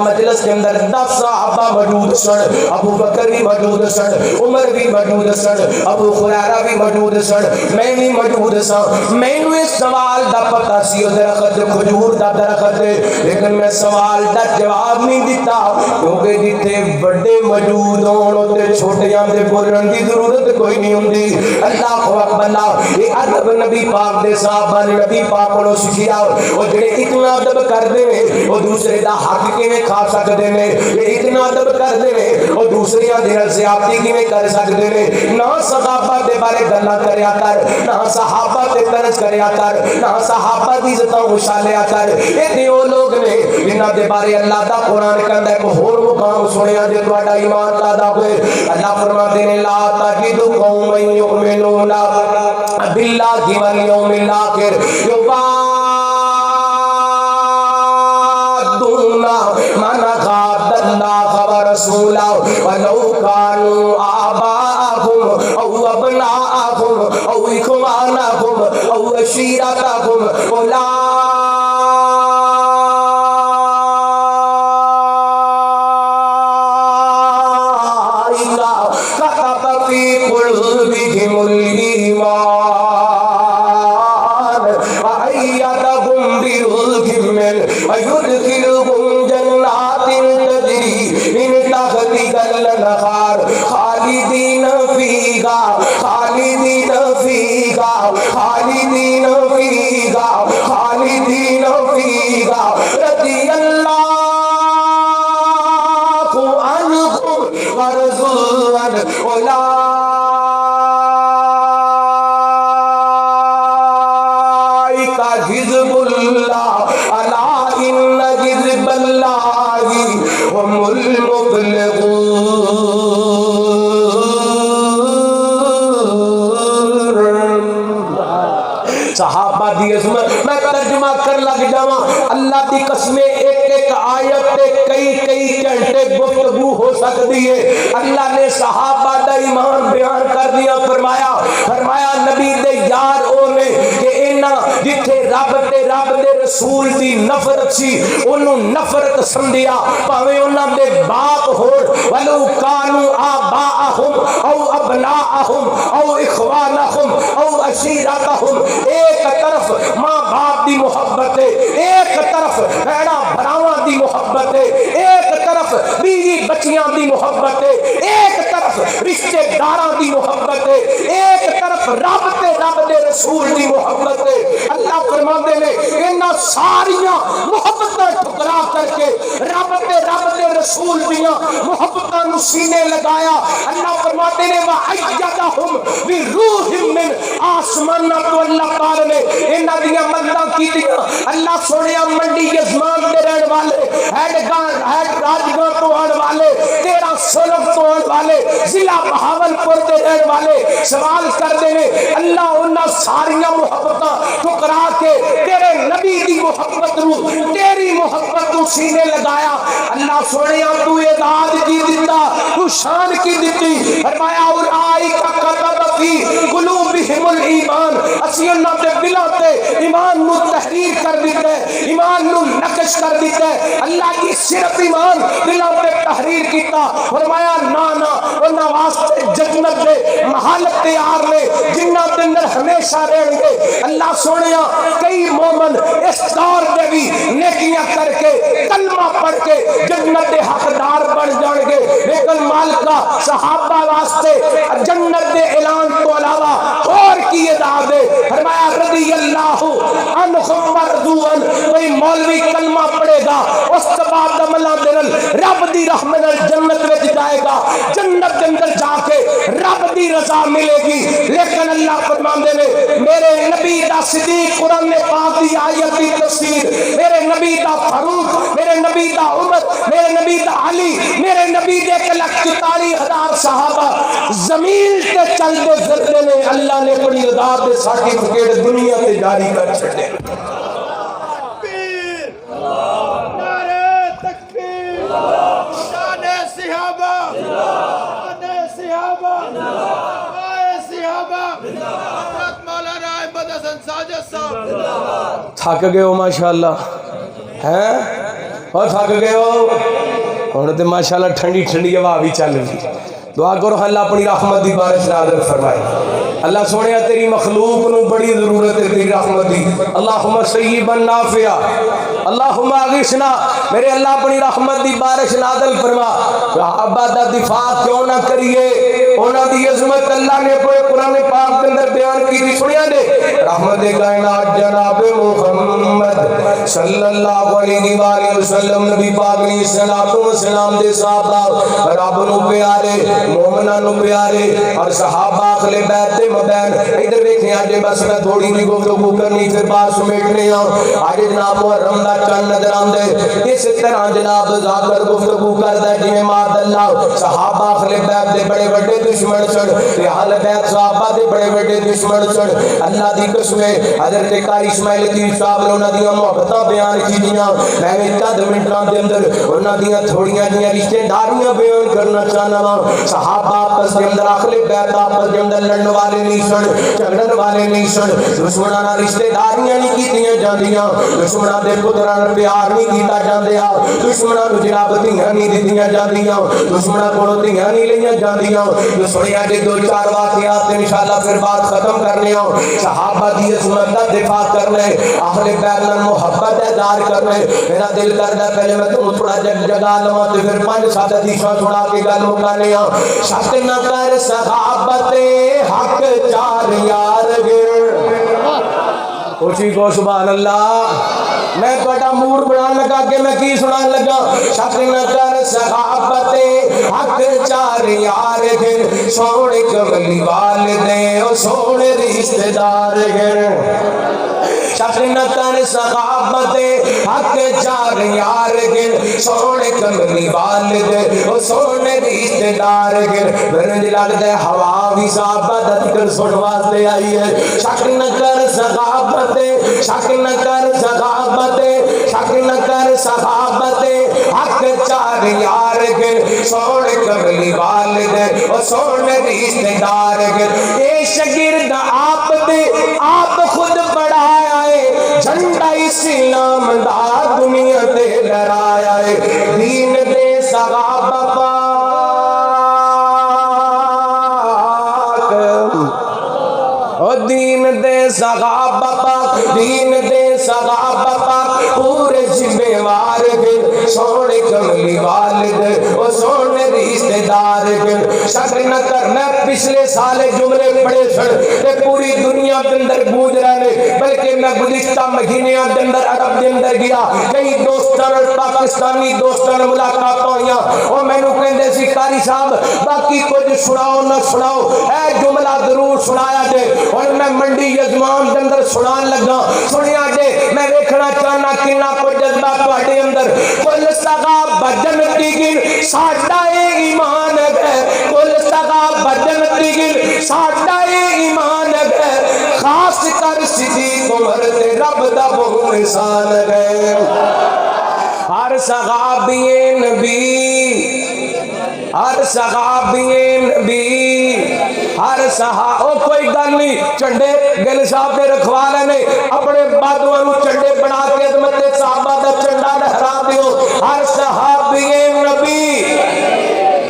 مجلس کے اندر 10 صحابہ موجود سن ابو بکر بھی موجود سن عمر بھی موجود سن ابو ہریرہ بھی موجود سن میں بھی موجود سا مینوں اس سوال دا پتہ سی او درخت کھجور دا درخت لیکن میں سوال دا جواب نہیں دیتا کیونکہ جتھے بڑے موجود ہون تے چھوٹیاں دے بولن دی ضرورت کوئی نہیں ہوندی اللہ اکبر یہ ادب نبی پاک دے صحابہ نے نبی پاک کو سکھیا اور جڑے اتنا ادب کردے نے او دوسرے دا حق کیویں کھا سکدے نے یہ اتنا ادب کردے نے او دوسریاں دے نال زیادتی کیویں کر سکدے نے نہ صحابہ دے بارے گلاں کریا کر نہ صحابہ تے طرز کریا کر نہ صحابہ دی عزتاں اچھالیا کر اے او لوگ نے جنہاں دے بارے اللہ دا قرآن کہندا ہے کوئی ہور مقام سنیا جے تہاڈا ایمان پیدا ہوئے اللہ فرماتے ہیں لا تجد قوما یؤمنون باللہ والیوم الآخر من خاد اللہ ورسولہ ولو کانوا آباءهم او ابناءهم او اخوانهم او عشیرتهم كتب في قلوبهم الإيمان وأيدهم بروح منه ويدخلهم جنات تجري من تحتها الأنهار خالدين فيها خالدين فيها خالدين فيها خالدين فيها رضي الله عنهم ورضوا عنه أولئك حزب الله ألا إن حزب الله هم المفلحون صحابہ دی عظمت میں ترجمہ کر لگ جاواں اللہ دی قسمیں ایک ایک آیت تے کئی گھنٹے گفتگو ہو سکتی ہے اللہ نے صحابہ دا ایمان بیان کر دیا فرمایا نبی دے یار او نے کہ انہاں جتھے رب دے رسول دی نفرت سی انہوں نفرت سمجھیا پاویں انہاں دے باپ ہون ولو کانوا آباءہم او ابناءہم او اخوانہم او عشیرتہم ایک طرف ماں باپ دی محبت ہے ایک طرف بھیڑا بھراواں دی محبت ہے ایک طرف بیوی بچیاں دی محبت ہے ایک طرف رشتے داراں دی محبت ہے ایک طرف رب دے رسول دی محبت ہے اللہ فرماندے نے انہاں ساریاں محبتاں ٹھکرا کر کے رب دے رسول دیاں محبتاں نو سینے لگایا اللہ فرماتے نے وَأَيَّدَهُمْ بِرُوحٍ مِّنْ آسمان تو اللہ تعالی نے انہاں دیاں مدداں کیتیاں اللہ سونیا منڈی یزمان دے رہن والے ہیڈ راجگاں تو آن والے 13 سولف تو آن والے ضلع بہاولپور دے رہن والے سوال کر دے نے اللہ انہاں ساریاں محبتاں ٹھکرا کے تیرے نبی دی محبت نو تیری محبت نو سینے لگایا اللہ سونیا تو اعزاز کی دیتا تو شان کی دیتی فرمایا اولئک کتب فی قلوبہم الایمان اسی انہاں دے دلاں تے ایمان نو تحریر کر دیتا ہے ایمان نو نقش کر دیتا ہے اللہ کی صرف ایمان دلاں تے تحریر کیتا فرمایا نا انہاں واسطے جنت دے محل تیار نے جنہاں دے اندر ہمیشہ رہن گے اللہ سونیا کئی مومن اس دور دے بھی نیکیاں کر کے کلمہ پڑھ کے جنت دے حقدار بن جان گے لیکن مالکہ صحابہ واسطے جنت دے اعلان تو علاوہ اور کی اعزاز ہے فرمایا رضی اللہ عنہم ورضوا عنہ کوئی مولوی کلمہ پڑھے گا اس کے بعد عملاں دے نال رب دی رحمت نال جنت وچ جائے گا جنت دے اندر جا کے رب دی رضا ملے گی لیکن اللہ فرماندے نے میرے نبی دا صدیق قرآن پاک دی آیت دی تفسیر میرے نبی دا فاروق میرے نبی دا عمر میرے نبی دا علی میرے نبی دے 1,44,000 صحابہ زمین تے چل دے پھردے نے اللہ نے بڑی عذاب دے سرٹیفکیٹ دنیا تے جاری کر چھڈے تھک گئے ہو ماشاءاللہ ہیں اور تھک گئے ہو ہوں تو ماشاءاللہ ٹھنڈی ٹھنڈی ہوا بھی چل رہی. دعا کرو اللہ اپنی رحمت دی بارش نازل فرمائے. اللہ سونے تیری مخلوق نو بڑی ضرورت ہے تیری رحمت دی. اللہم سیبا نافعا اللہم اغثنا. میرے اللہ اپنی رحمت دی بارش نازل فرما. صحابہ دا دفاع کیوں نہ کریے, انہاں دی عظمت اللہ نے اپنے قرآن پاک کے اندر بیان کی تھی. سنیا دے رحمت کائنات جناب محمد صلی اللہ علیہ وآلہ وسلم نبی پاک علیہ السلام دے صحابہ رب نو پیارے مومنہ نو پیارے اور صحابہ اہل بیت مبین. ادھر دیکھیں آج بس میں تھوڑی بھی گفتگو کرنی پھر بات سمیٹنے ہوں. آج جناب محرم دا چند نظر آندے اس طرح جناب ذاکر گفتگو کرتا جی میں ماد اللہ صحابہ اہل بیت دے بڑے بڑے دشمن سن اہل بیت صحابہ دے بڑے بڑے دشمن سن. اللہ دی قسمیں حضرت قاری اسماعیل الدین صاحب نے انہاں دیاں محبتاں بیان کیتیاں. میں چند منٹاں دے اندر انہاں دیاں تھوڑیاں جیاں رشتے داریاں بیان کرنا چاہنا وا. صحابہ آپس کے اندر اہل بیت آپس کے اندر لڑن والے نہیں سن, جھگڑن والے نہیں سن. دشمناں نال رشتے داریاں نہیں کیتیاں جاندیاں, دشمناں دے پتراں نال پیار نہیں کیتا جاندیا, دشمناں نوں جناب دھیاں نہیں دتیاں جاندیاں, دشمناں کولوں دھیاں نہیں لئیاں جاندیاں. جو سنیا دے دو چار واقعات انشاءاللہ پھر بات ختم کرنے ہوں. صحابہ دی عظمت دا دفاع کرنے, اہل بیت نال محبت اظہار کرنے. میرا دل کردا پہلے میں تمہیں تھوڑا جگا لواں تے پھر 5-7 حدیثاں سنا کے گل مکانے ہاں. شک نہ کر صحابت حق چار یار گر. اچھی کو سبحان اللہ. میں توڑا موڈ بنان لگا کہ میں کی سنان لگا. شک نہ کر صحابت حق چار یار گر, سونے کملی والدے او سونے رشتہ دار گر. شک نہ کر صحابت حق چار یار گر, سونے کملی والدے او سونے رشتہ دار گر. برنج لگتا ہے ہوا بھی صحابہ دا ذکر سن واسطے آئی ہے. شک نہ کر صحابت, شک نہ کر صحابت, شک نہ کر صحابت حق چار یار گر, سونے کملی والدے او سونے رشتہ دار گر. اے شگرد آپ دے آپ خود پڑھایا ہے, جھنڈا اسلام دا دنیا تے لہرایا ہے. دین دے صحابہ پاک, او دین دے صحابہ پاک, دین دے صحابہ پاک پورے ذمہ وار گر, سونے کملی والد او سونے رشتہ دار گر. شک نہ کر, میں پچھلے سال جملے پڑھے سن تے پوری دنیا کے اندر گونج رہے, بلکہ میں گزشتہ مہینے کے اندر عرب کے اندر گیا, کئی دوستان پاکستانی دوستان ملاقات ہوئیاں. اور میں نو کہندے سی قاری صاحب باقی کچھ سناؤ نہ سناؤ, اے جملہ ضرور سنایا جے. اور میں منڈی یزمان کے اندر سنان لگا, سنیا جے. میں دیکھنا چاہنا کنا کوئی جذبہ تواڈے اندر. کل صحابہ جنتی گر ساڈا اے ایمان ہے, کل صحابہ جنتی گر ساڈا اے ایمان ہے, خاص کر صدیق عمر تے رب دا بہت احسان ہے. ہر صحابی نبی, ہر صحابی نبی, ہر صحابہ کوئی گل نہیں. چنڈے گل صاحب نے رکھوا لینے اپنے بادوان چنڈے بنا کے عظمت صحابہ دا چنڈا لہرا دیو. ہر صحابی نبی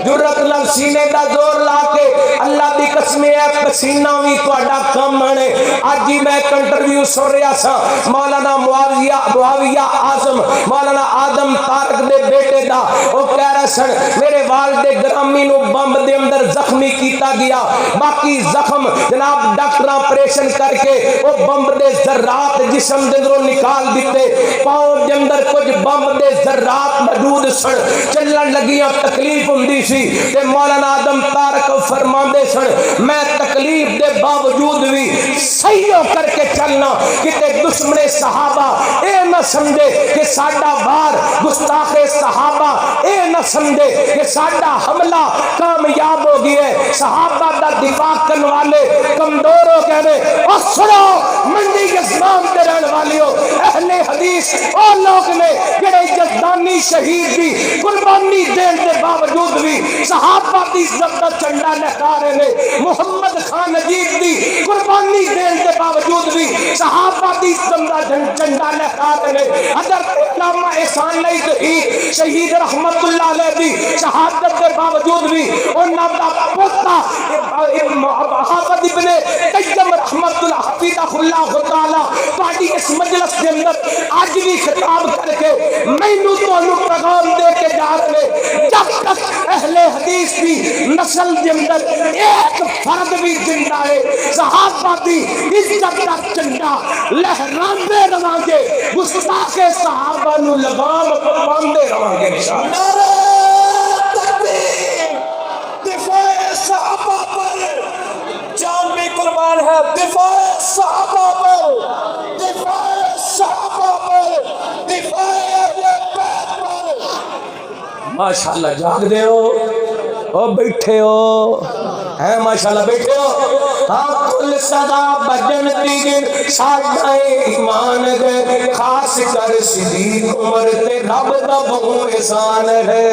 جرت لگ سینے دا زور لا کے اللہ دی قسم ہے پسینہ بھی تہاڈا کم ہے. اج ہی میں ایک انٹرویو سن رہا سا مولانا معاویہ اعظم مولانا آدم طارق دے بیٹے دا. وہ کہہ رہا سن میرے والد گرامی نو بمب دے اندر زخمی کیتا گیا, باقی زخم جناب ڈاکٹر آپریشن کر کے وہ بمب دے ذرات جسم دے اندروں نکال دیتے. پاؤں دے اندر کچھ بمب دے ذرات موجود سن, چلن لگیاں تکلیف ہوندی سی تے مولانا آدم طارق فرماندے سن میں تکلیف دے باوجود بھی صحیح کر کے چلنا کتے دشمن صحابہ اے نہ سمجھے کہ ساڈا وار گستاخ صحابہ اے نہ سمجھے کہ ساڈا حملہ کامیاب ہو گیا ہے. صحابہ دا دفاع کرنے والے کمزور ہو گئے. اور سنو منڈی یزمان دے رہن والیو, اہل حدیث اور لوگ نے جڑے جزدانی شہید دی قربانی دین دے باوجود بھی صحابہ دی عزت دا جھنڈا لہرا رہے نے، محمد خان عجیب دی قربانی دین دے باوجود بھی صحابہ دی عزت دا جھنڈا لہرا رہے نے۔ حضرت علامہ احسان علی دہی شہید رحمت اللہ علیہ دی شہادت کے باوجود بھی انہاں دا پوتا حافظ ابن قیم رحمت اللہ حفظہ اللہ تعالی تہاڈی اس مجلس کے اندر اج بھی خطاب کر کے مینوں تانوں پیغام دے کے جا رہے، جب تک اہل حدیث کی نسل کے اندر ایک فرد بھی زندہ ہے صحابہ دی عزت کا جھنڈا لہراندے رہاں گے، گستاخ صحابہ نو لگام باندھے رہاں گے انشاءاللہ۔ نعرہ تکبیر، دفاع صحابہ پر جان بھی قربان ہے، دفاع صحابہ پر، دفاع صحابہ پر، دفاع اہل بیت پر۔ ماشاءاللہ جاگ دے ہو او بیٹھے ہو ہیں، ماشاءاللہ بیٹھے ہو۔ ہاں کل صدا بجن تیگن ساڑھا ایمان ہے، خاص کر صدیق عمر تے رب دا بہو احسان ہے،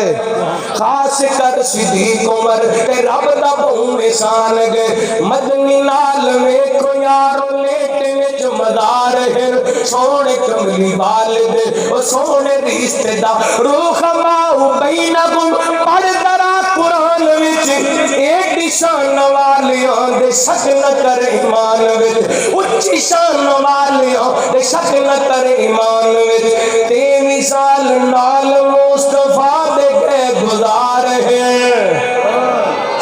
خاص کر صدیق عمر تے رب دا بہو احسان ہے۔ مدنی نال میں کو یارو لیٹے وچ مدار ہے، سونے کملی والد او سونے رشتہ دار، روح ماؤ بینکم پڑھ درا قرآن وچ ایڈی شان والیاں دے شک نہ کر ایمان وچ، اچھی شان والیاں دے شک نہ کر ایمان وچ، تے مثال نال مصطفیٰ دے گئے گزار ہیں،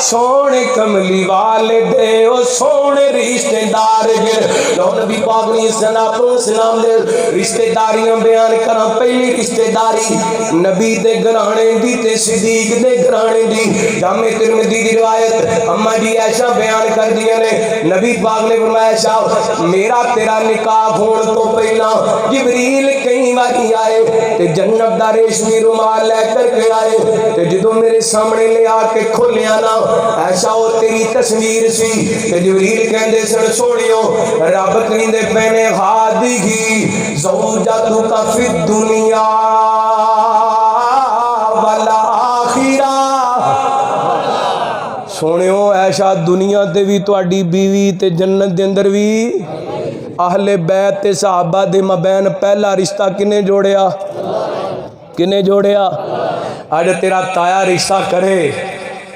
سونے کملی والدے او سونے رشتہ دار ہیں۔ لو نبی پاک نے اسلام دے رشتہ داریاں بیان کرا، پہلی رشتہ داری نبی دے گھرانے دی تے صدیق دے گھرانے دی۔ جامع ترمذی دی روایت اما جی عائشہ بیان کر دیا نے، نبی پاک نے فرمایا عائشہ میرا تیرا نکاح ہون تو پہلا جبریل کئی باری آئے تے جنت دا ریشمی رومال لے کر کے آئے تے جدوں میرے سامنے لے آ کے کھولیا نا ایسا وہ تیری تصویر سی تے جبریل کہندے سن سونیو رب کہندے پہنے ہادی زوجتو کا فی الدنیا والآخرہ، سونیو ایسا دنیا تے بھی تواڈی بیوی تے جنت دے اندر بھی اہل بیت تے صحابہ دے مابین پہلا رشتہ کنے جوڑیا؟ کنے جوڑیا؟ اج تیرا تایا رشتہ کرے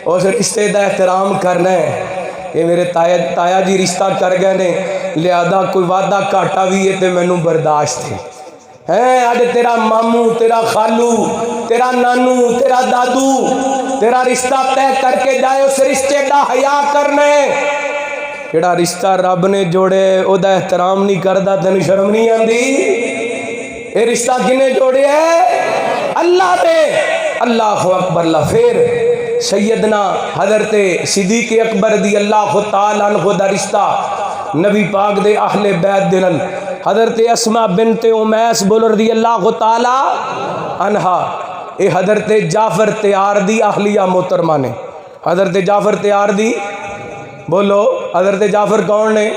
اس رشتے دا احترام کرنا ہے، یہ میرے تایا جی رشتہ کر گئے نے لہذا کوئی وعدہ کاٹا بھی ہے تے مینوں برداشت ہے۔ اج تیرا ماموں، تیرا خالو، تیرا نانو، تیرا دادو تیرا رشتہ طے کر کے جائے، اس رشتے دا حیا کرنا ہے۔ جڑا رشتہ رب نے جوڑے او دا احترام نہیں کردا تینوں شرم نہیں آندی؟ یہ رشتہ کنے جوڑے ہے؟ اللہ نے۔ اللہ اکبر اللہ۔ پھر سیدنا حضرت صدیق اکبر دی اللہ تعالیٰ عنہ دا رشتہ نبی پاک دے اہل بیت دنل حضرت اسماء بنت امیس بول رضی اللہ تعالیٰ عنہا، اے حضرت جعفر تیار دی اہلیہ محترمہ نے، حضرت جعفر تیار دی بولو، حضرت جعفر کون نے؟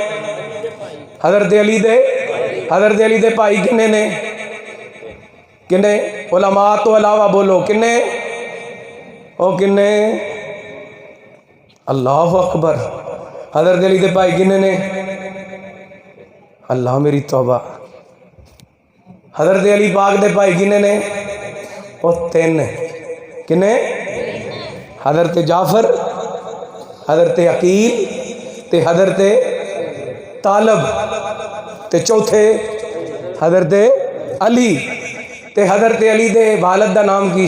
حضرت علی دے بھائی کنے نے؟ کنے؟ علماء تو علاوہ بولو کنے؟ او کنے؟ اللہ اکبر۔ حضرت علی دے بھائی کنے نے؟ اللہ میری توبہ۔ حضرت علی پاک دے بھائی کنے نے؟ او تین کنے؟ حضرت جعفر، حضرت عقیل تے حضرت طالب تے چوتھے حضرت علی تے حضرت علی دے والد دا نام کی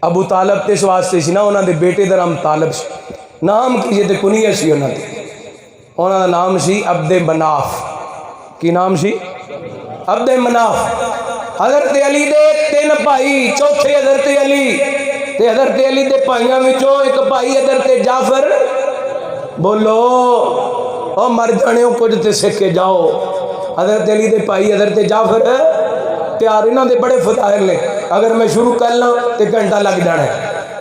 ابو طالب تے اس واسطے سی نا انہاں دے بیٹے دا نام طالب سی، نام کی تے کنیہ سی انہاں دے، انہاں دا نام سی عبد مناف۔ کی نام سی؟ عبد مناف۔ حضرت علی دے تین بھائی، چوتھے حضرت علی تے حضرت علی دے بھائیاں وچوں ایک بھائی حضرت جعفر، بولو او مر جانے ہو کچھ تے سکھ کے جاؤ۔ حضرت علی دے بھائی حضرت جعفر پیار انہاں دے بڑے فضائل نے، اگر میں شروع کر لوں تے گھنٹہ لگ جانا ہے۔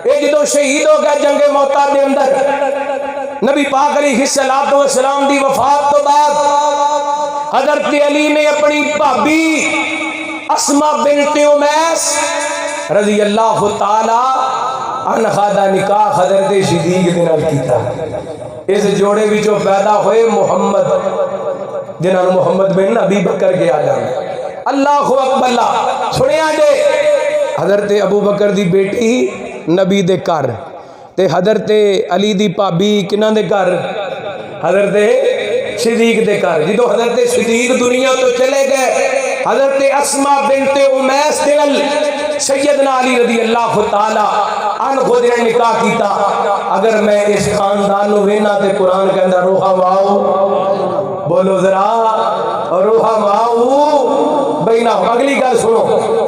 یہ جدوں شہید ہو گیا جنگ موتا دے اندر، نبی پاک علیہ السلام دی وفات تو بعد حضرت علی نے اپنی بھابی اسماء بنت امیس رضی اللہ تعالی عنہ دا نکاح حضرت صدیق دے نال کیتا. اس جوڑے وچوں پیدا ہوئے محمد جنہاں نوں محمد بن ابی بکر کہا جاندا. اللہ اکبر. اللہ سنیا جے حضرت ابو بکر دی بیٹی نبی دے گھر تے حضرت علی دی بھابی کنہاں دے گھر؟ حضرت صدیق دے گھر. جدو حضرت صدیق دنیا تو چلے گئے حضرت اسماء بنت امیس دل سیدنا علی رضی اللہ تعالی عنہ دے نکاح کیتا. اگر میں اس خاندان نو وینا تے قرآن کہندا روحا واؤ، بولو ذرا روحا واؤ بینا. اگلی گل سنو،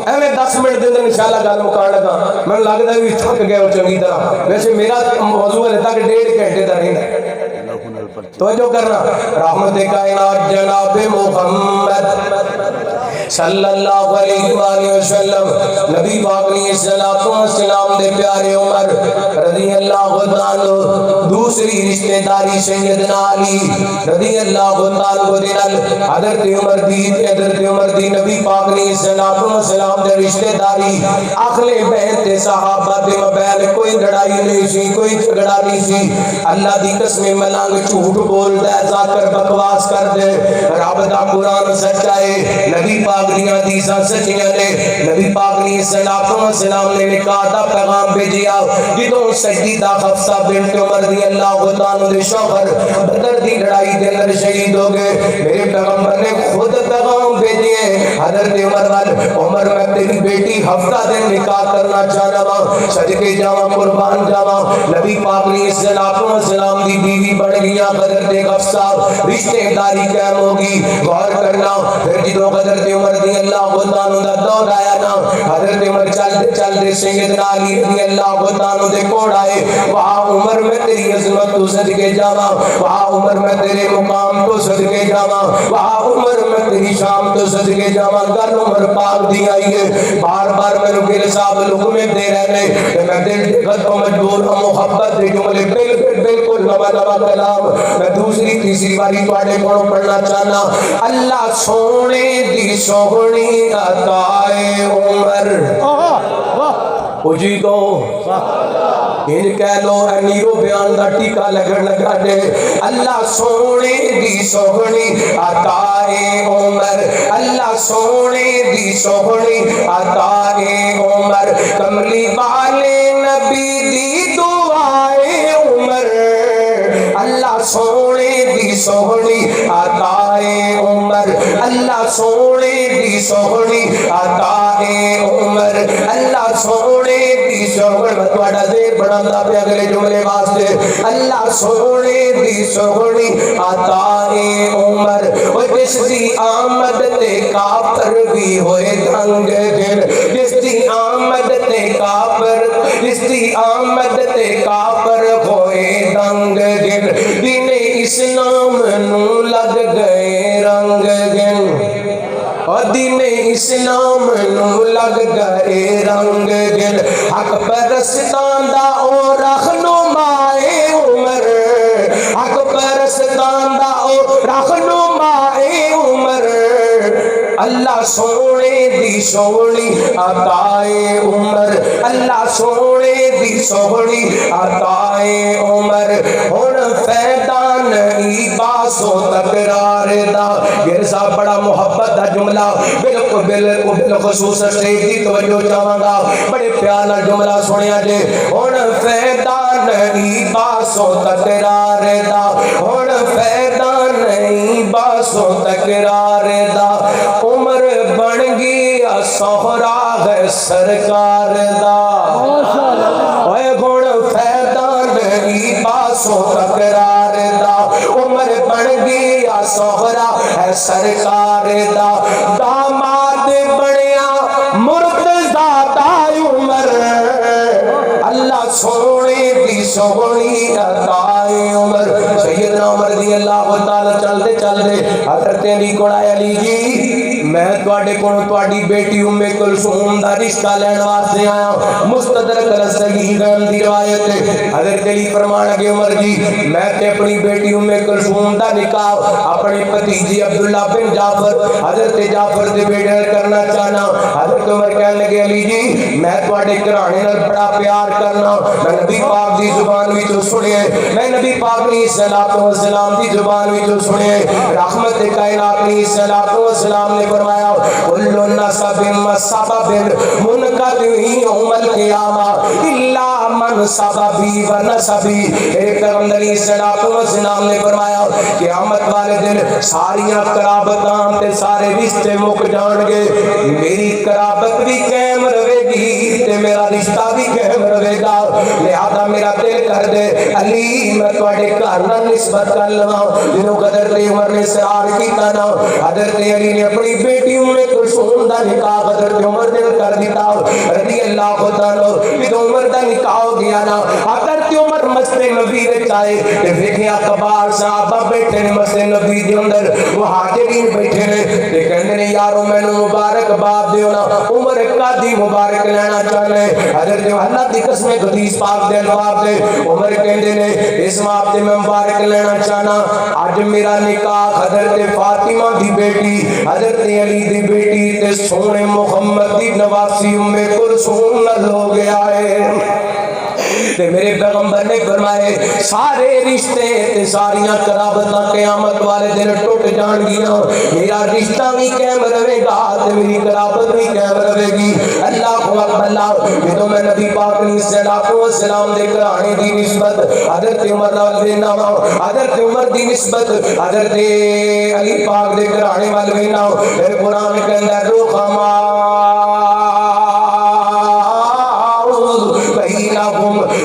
ایویں 10 منٹ دے اندر انشاءاللہ گل مکان لگا. میں لگدا بھی تھک گئے ہو چنگی طرح. ویسے میرا موضوع ہے تک 1.5 گھنٹے دا رہندا. توجہ کرنا. رحمت کائنات جناب محمد صلی اللہ علیہ وآلہ وسلم نبی پاک علیہ السلام دے پیارے عمر رضی اللہ تعالی دوسری رشتہ داری سیدنا علی رضی اللہ تعالی دے نال حضرت عمر دی نبی پاک علیہ السلام دے رشتہ داری اہل بیت صحابہ دے مابین کوئی لڑائی نہیں سی، کوئی جھگڑا نہیں سی. اللہ دی قسم ملنگ جھوٹ بولدا ہے، ذاکر بکواس کر دے. رب دا قرآن سچا ہے، نبی پاک دیاں حدیثاں سچیاں نے. نبی پاک علیہ السلام نے نکاح دا پیغام بھیجیا. جدوں سیدہ حفصہ بنت عمر رضی اللہ تعالی دے شوہر بدر دی لڑائی دے اندر شہید ہو گئے، میرے پیغمبر نے خود پیغام بھیجے حضرت عمر وال. عمر میں تیری بیٹی حفصہ دے نکاح کرنا چاہنا وا، صدقے جاواں قربان جاواں. نبی پاک علیہ السلام دی بیوی بن گیا حضرت حفصہ. رشتہ داری قائم ہوگی. غور کرنا. پھر جدوں حضرت عمر رضی اللہ تعالی دا دور آیا نا، حضرت عمر چلتے سیدنا علی رضی اللہ تعالی دے کول آئے. واہ عمر میں تیری عظمت تو صدقے جاواں، واہ عمر میں تیرے مقام تو صدقے جاواں، واہ عمر میں تیری شان تو صدقے جاواں. گل عمر پاک دی آئی ہے. بار بار میرے پیر صاحب حکم دے رہے ہیں کہ میں دل کو مجبور ہوں. محبت دے جملے بالکل نواں کلام میں دوسری تیسری باری تواڈے کولوں پڑھنا چاہنا. اللہ سونے دی سوہنی عطائے عمر اجی کو ان کہہ لو اے نیرو بیان دا ٹیکا لگن لگا دے. اللہ سونے دی سوہنی عطائے عمر، اللہ سونے دی سوہنی عطائے عمر، کملی والے نبی دی دعائے عمر. اللہ سونے دی سوہنی عطائے عمر، اللہ سونے دی سوہنی عطائے عمر، اللہ سونے دی سوہنی. میں تہاڈا دیر بڑھاتا پیا اگلے جملے واسطے. اللہ سونے دی سوہنی عطائے عمر. او جس دی آمد تے کافر بھی ہوئے دنگ دل، جس دی آمد تے کافر، جس دی آمد تے کافر ہوئے دنگ دل، دین اسلام نو لگ گئے رنگ دل، اور دین اسلام نو لگ گئے رنگ دل. حق پرستان دا او رہنمائے عمر، حق پرستان دا او رہنمائے عمر. اللہ سونے دی سوہنی عطائے عمر، اللہ سونے دی سوہنی عطائے عمر. ہن فائدہ نہیں باسو تکرار دا. یہ صاحب بڑا محبت دا جملہ بالخصوص اسٹیج دی توجہ چاہاں گا. بڑے پیار نال جملہ سنیا جے. ہن فائدہ نہیں باسو تکرار دا، ہن فائدہ نہیں باسو تکرار دا. عمر بن گیا سہرا ہے سرکار دا. اے گن فائدہ نہیں باسو تکرار دا. عمر بن گیا سہرا ہے سرکار دا. داماد بنیا مرتضی دا عمر. اللہ سونے دی سوہنی عطائے عمر. سیدنا عمر رضی اللہ تعالی چلتے چلتے حضرت علی کول آئے. علی جی میں تواڈے کول تواڈی بیٹی ام کلثوم دا رشتہ لین واسطے آیا. مستدرک صحیح دی روایت ہے. حضرت علی فرمان لگے عمر جی میں تے اپنی بیٹی ام کلثوم دا نکاح اپنے بھتیجے عبداللہ بن جعفر حضرت جعفر دے بیٹے کرنا چاہنا. حضرت حضرت عمر کہنے لگے علی جی میں تواڈے گھرانے نال بڑا پیار کرنا میں نبی پاک دی زبان وچوں سنیا میں نبی پاک علیہ الصلوۃ والسلام دی زبان وچوں سنیا رحمت کائنات علیہ الصلوۃ والسلام نے فرمایا کل نسب مسبب منقطع یوم القیامہ الا من سببی و نسبی ایک پیغمبر علیہ الصلوۃ والسلام نے فرمایا قیامت والے دن ساریاں قرابتاں تے سارے رشتے مک جان گے میری قرابت بھی قائم رہے گی تے میرا رشتہ بھی قائم رہے گا لہذا میرا دل کر دے علی میں تواڈے گھر نال نسبت کر لواں جنوں حضرت عمر نے اصرار کیتا نا حضرت علی نے اپنی بیٹی ام کلثوم دا نکاح حضرت عمر نے کر دیتا رضی اللہ تعالی جدوں عمر دا نکاح ہو گیا نا حضرت عمر مسجد نبی وچ آئے تے ویکھیا کبار صحابہ بیٹھے نے مسجد نبی دے اندر مہاجرین بیٹھے نے تے کہندے نے یارو مینوں مبارک باد دیو نا عمر قاضی مبارک لینا چاہنے حضرت اللہ دی قسم حدیث پاک دے الفاظ دے عمر کہندے نے اس ماں تے میں مبارک لینا چاہنا اج میرا نکاح حضرت فاطمہ دی بیٹی حضرت علی دی بیٹی تے سونے محمد دی نواسی ام کلثوم نال ہو گیا ہے تے میرے پیغمبر نے فرمائے سارے رشتے تے ساریاں قرابتاں قیامت والے دن ٹوٹ جان گیاں میرا رشتہ بھی قائم رہے گا تے میری قرابت بھی قائم رہے گی اللہ اکبر اللہ جدوں میں نبی پاک علیہ الصلوۃ والسلام دے گھرانے دی نسبت حضرت عمر نال دینا حضرت عمر دی نسبت حضرت علی پاک دے گھرانے وال وینا پھر قرآن کے اندر رخما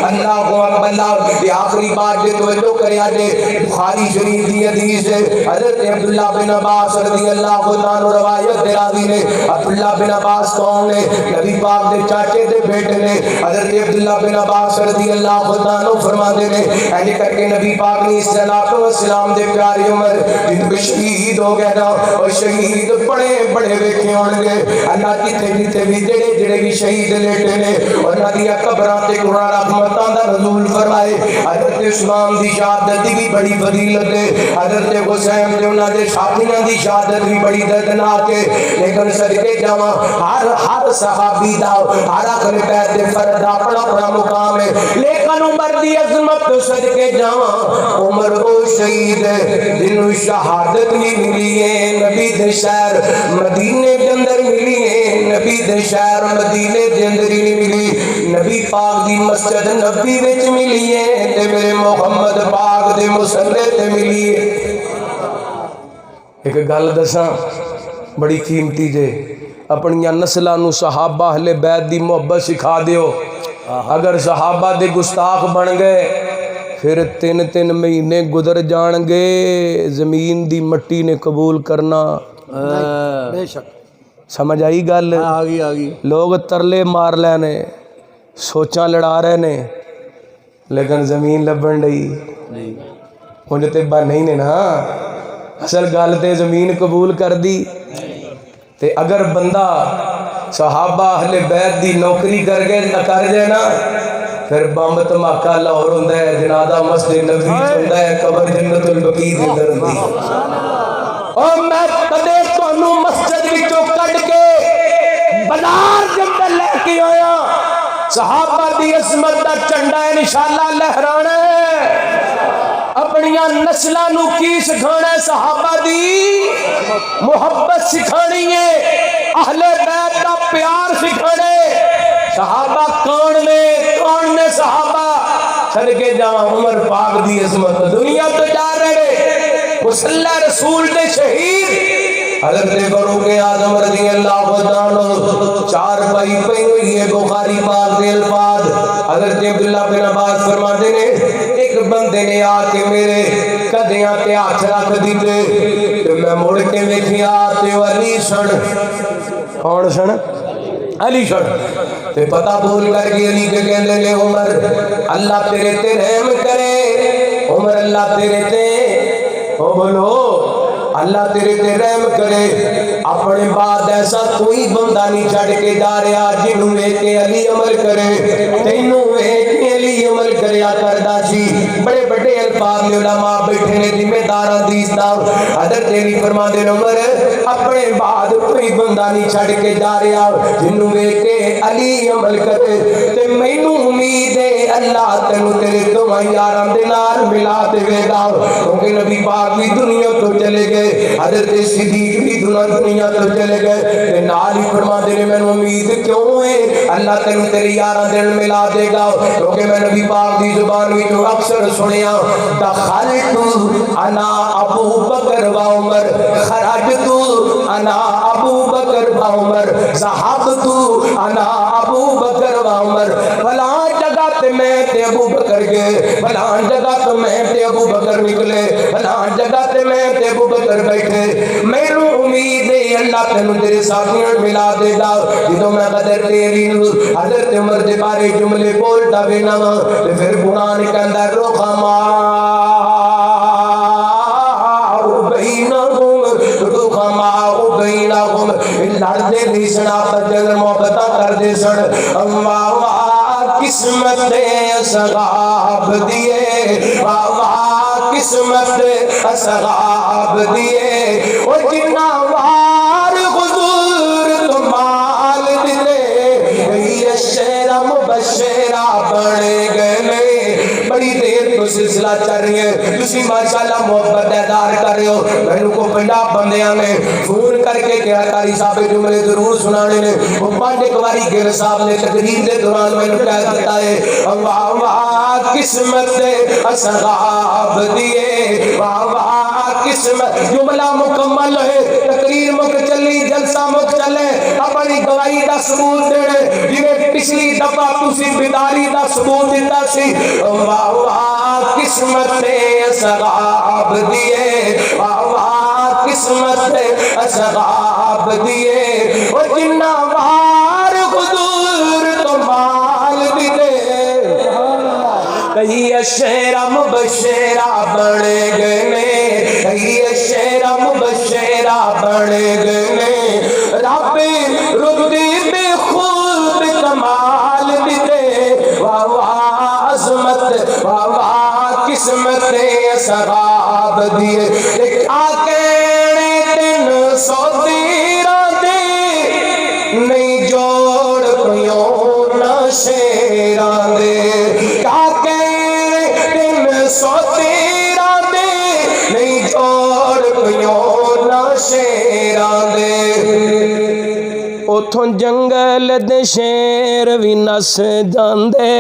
اللہ اکبر یہ آخری بات جو توجہ کریا جے بخاری شریف دی حدیث ہے حضرت عبداللہ بن عباس رضی اللہ عنہ روایت دے راوی نے عبداللہ بن عباس کون نے نبی پاک دے چاچے دے بیٹے نے حضرت عبداللہ بن عباس رضی اللہ عنہ فرماتے نے ایسے کر کے نبی پاک علیہ الصلوۃ والسلام دے پیارے عمر جن کو شہید ہو گئے نا اور شہید بڑے بڑے ویکھے ہون گے اللہ کتے کتے بھی جڑے بھی شہید لیٹے نے اور نبی قبراں تے قرآن رحمتاں دا نزول فرمائے حضرت عثمان دی شہادت دی بھی بڑی فضیلت ہے حضرت حسین تے انہاں دے ساتھیاں دی شہادت بھی بڑی دردناک ہے لیکن صدقے جاواں ہر صحابی دا ہر اہل بیت دے فرد دا اپنا اپنا مقام ہے لیکن عمر دی عظمت تو صدقے جاواں عمر او شہید ہے جنوں شہادت بھی ملی ہے نبی دے شہر مدینے دے اندر ملی ہے نبی دے شہر مدینے دے اندر ہی ملی نبی پاک دی مسجد نبی وچ ملی ہے تے میرے محمد پاک دے مصلی تے ملی ہے ایک گل دساں بڑی قیمتی جے اپنی نسلاں نو صحابہ اہل بیت دی محبت سکھا دیو اگر صحابہ دے گستاخ بن گئے پھر 3 مہینے گزر جان گے زمین دی مٹی نے قبول کرنا بے شک سمجھ آئی گل آگی لوگ ترلے مار لینے سوچاں لڑا رہے نے لیکن زمین لبن ڈئی انہیں تے بن نہیں نے نا اصل گل تے زمین قبول کر دی تے اگر بندہ صحابہ اہل بیت دی نوکری کر جائے نا پھر بمب دھماکہ لاہور ہوندا ہے جنازہ مسجد نبوی ہوندا ہے قبر جنت البقیع دے اندر ہوندی اور میں کدے تانوں مسجد وچوں کڈ کے بازار دے اندر لے کے آیا صحابہ دی عظمت دا جھنڈا انشاءاللہ لہرانا ہے اپنیاں نسلاں نو کی سکھانا ہے صحابہ دی محبت سکھانی ہے اہل بیت دا پیار سکھانا ہے صحابہ کون نے صحابہ صدقے جاواں عمر پاک دی عظمت دنیا تو جا رہے مصلی رسول دے شہید حضرت فاروق اعظم رضی اللہ عنہ 4 بھائی پئی ہوئی ہے بخاری پاک دے الفاظ حضرت عبداللہ بن عباس فرماتے نے ایک بندے نے آ کے میرے کدیاں تے ہاتھ رکھ دیتے تے میں مڑ کے ویکھیا تے علی سن کون سن علی سن تے پتہ بھول کر کے علی کے کہندے نے عمر اللہ تیرے تے رحم کرے عمر اللہ تیرے تے او بولو اللہ تیرے تے رحم کرے اپنے بعد ایسا کوئی بندہ نہیں چھڑ کے جا رہا جنوں ویکھ کے علی عمل کرے تینوں ویکھ کے علی عمل کریا کردا سی بڑے بڑے الفاظ میں علماء بیٹھے نے ذمہ داراں دی استاد حضرت علی فرماندے نے عمر اپنے بعد کوئی بندہ نہیں چھڑ کے جا رہا جنوں ویکھ کے علی عمل کرے تے مینوں امید ہے اللہ تینوں تیرے دوواں یاراں دے نال ملا دے گا کیونکہ نبی پاک بھی دنیا تو چلے گئے حضرت صدیق بھی دنیا تو چلے گئے تے نال ہی فرماندے نے مینوں امید کیوں ہے اللہ تینوں تیرے یاراں دے نال ملا دے گا کیونکہ میں نبی پاک دی زبان وچ اکثر سنیا دخلت انا ابو بکر و عمر خرجت انا ابو بکر و عمر ذهبت انا ابو بکر و عمر فلاں جگہ تے میں تے ابو بکر گئے فلاں جگہ تے میں تے ابو بکر نکلے فلاں جگہ تے میں تے ابو بکر بیٹھے میرے امید ہے اللہ تینوں تیرے ساتھیاں ملا دے گا جدوں میں قدر تیری حضرت عمر دے بارے جملے بولتا بھی نہ تے پھر قرآن کے اندر رخما لڑتے نہیں سن آپس اندر محبت کرتے سن قسمت اصحاب دیے قسمت اصحاب دیے اور جنہ وار حضور تو مال دیتے یہ شیرہ مبشرہ بڑے گئے بڑی دیر تو سلسلہ چل رہی ہے تسی ماشاءاللہ محبت ادار کر رہے ہو میں کو پنجاب بندیاں نے فون کر کے کہا قاری صاحب جملے ضرور سنانے نے وہ پانچ ایک باری گر صاحب نے تقریر دے دوران میں نے کہہ دیتا ہے واہ واہ قسمت اصحاب دیے واہ واہ قسمت جملہ مکمل ہے تقریر مک چلی جلسہ مک چلے اپنی گواہی دا ثبوت دینے جنہیں پچھلی دفعہ تسی بیداری دا ثبوت دیتا سی واہ واہ قسمت اصحاب دیے واہ واہ قسمت اصحاب دیے اور جنہ وار حضور تو مال دیتے کئی شیرہ مبشرہ بڑے گئے کئی شیرہ مبشرہ بڑے گئے رب رتبے بے خود کمال دیتے واہ واہ عظمت واہ واہ قسمت اصحاب دیے کیا کہنے تین سو تیرہ دے نہیں جوڑ پیوں نہ شیران دے کیا کہنے تین سو تیرہ دے نہیں جوڑ پیوں نہ شیران دے اتھوں جنگل دے شیر بھی نس جاندے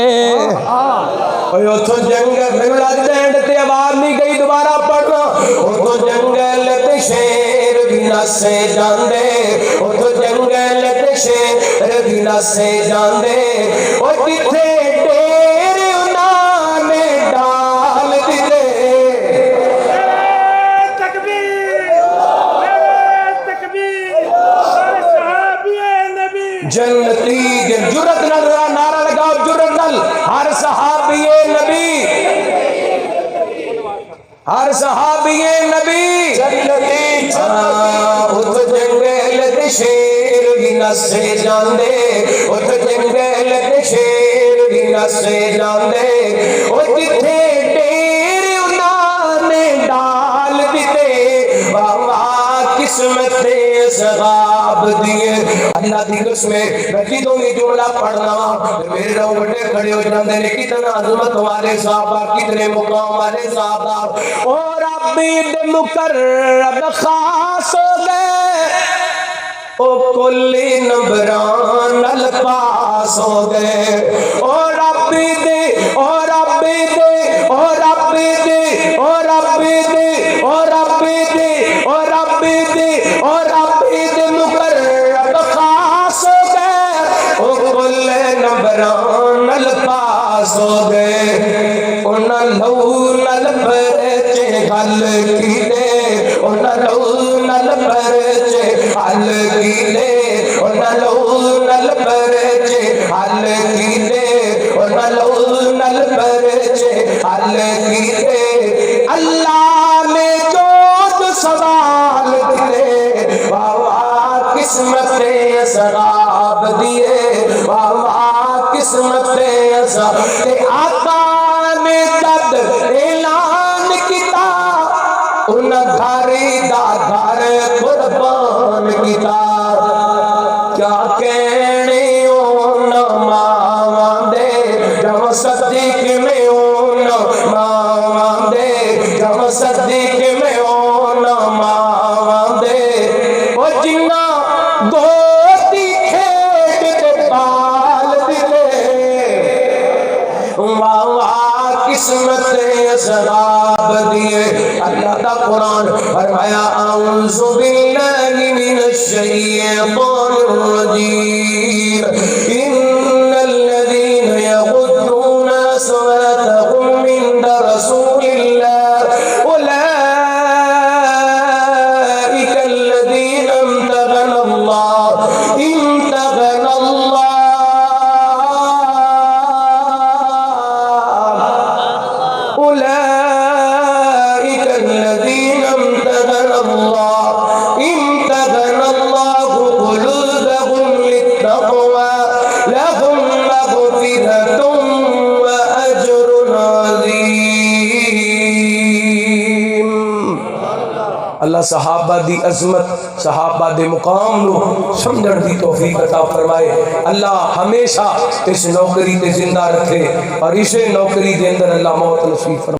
اتھوں جنگل میں لگتا ہے تے آواز نہیں گئی دوبارہ پڑھنا اتھوں جنگل تے شیر بھی نس جاندے اتھوں جنگل تے شیر بھی نس جاندے او کتھے ڈیر انہاں نے ڈال دیتے جنتی جرت نظرہ نعرہ لگاؤ جرت نل ہر صحابی نبی ہر صحابی نبی جنتی اتھ جنگل دے شیر بھی نسے جاندے اتھ جنگل دے شیر بھی نسے جاندے اتھ کتھے ڈیر انہاں نے ڈال دیتے واہ واہ قسمت اصحاب دیے اللہ دی قسمیں میں جدوں بھی جملہ پڑھنا میرے روٹے کھڑے ہو جاندے نے کتنا عظمت والے صحابہ کتنے مقام والے صحابہ اور عبید مقرب خاص ہو گئے او کلی نمبران الپاس ہو گئے اور عبید اور عبید اور عبید اور عبید اور عبید اور عبید اور عبید مقرب خاص ہو گئے او کل نمبران الپاس ہو گئے انہاں لو نل پرچے حل کیتے انہاں لو نل پرچے حل کیتے انہاں لو نل پرچے حل کیتے انہاں لو نل پرچے حل کیتے اللہ نے جو سوال دیے واہ واہ قسمت اصحاب دیے واہ واہ قسمت ایسا کہ آقا نے جب اعلان کیتا ان گھری دا گھر قربان کیتا کیا کہنے اون ماں دے جب صدیق میں اون ماں دے جب صدیق میں اون ماں دے وہ جنہ گوتی کھیٹ دے پال دلے واہ واہ قسمت سراب دیے اللہ کا قرآن فرمایا اعوذ باللہ من الشیطان الرجیم ان الذین یغضون اصواتهم عند رسول اللہ اولئک الذین امتحن اللہ أولئك الذين امتحن الله قلوبهم للتقوى لهم مغفرة وأجر عظيم. اللہ صحابہ دی عظمت صحابہ دے مقام نو سمجھن دی توفیق عطا فرمائے. اللہ ہمیشہ اس نوکری تے زندہ رکھے اور اسے نوکری دے اندر اللہ موت نصیب فرمائے.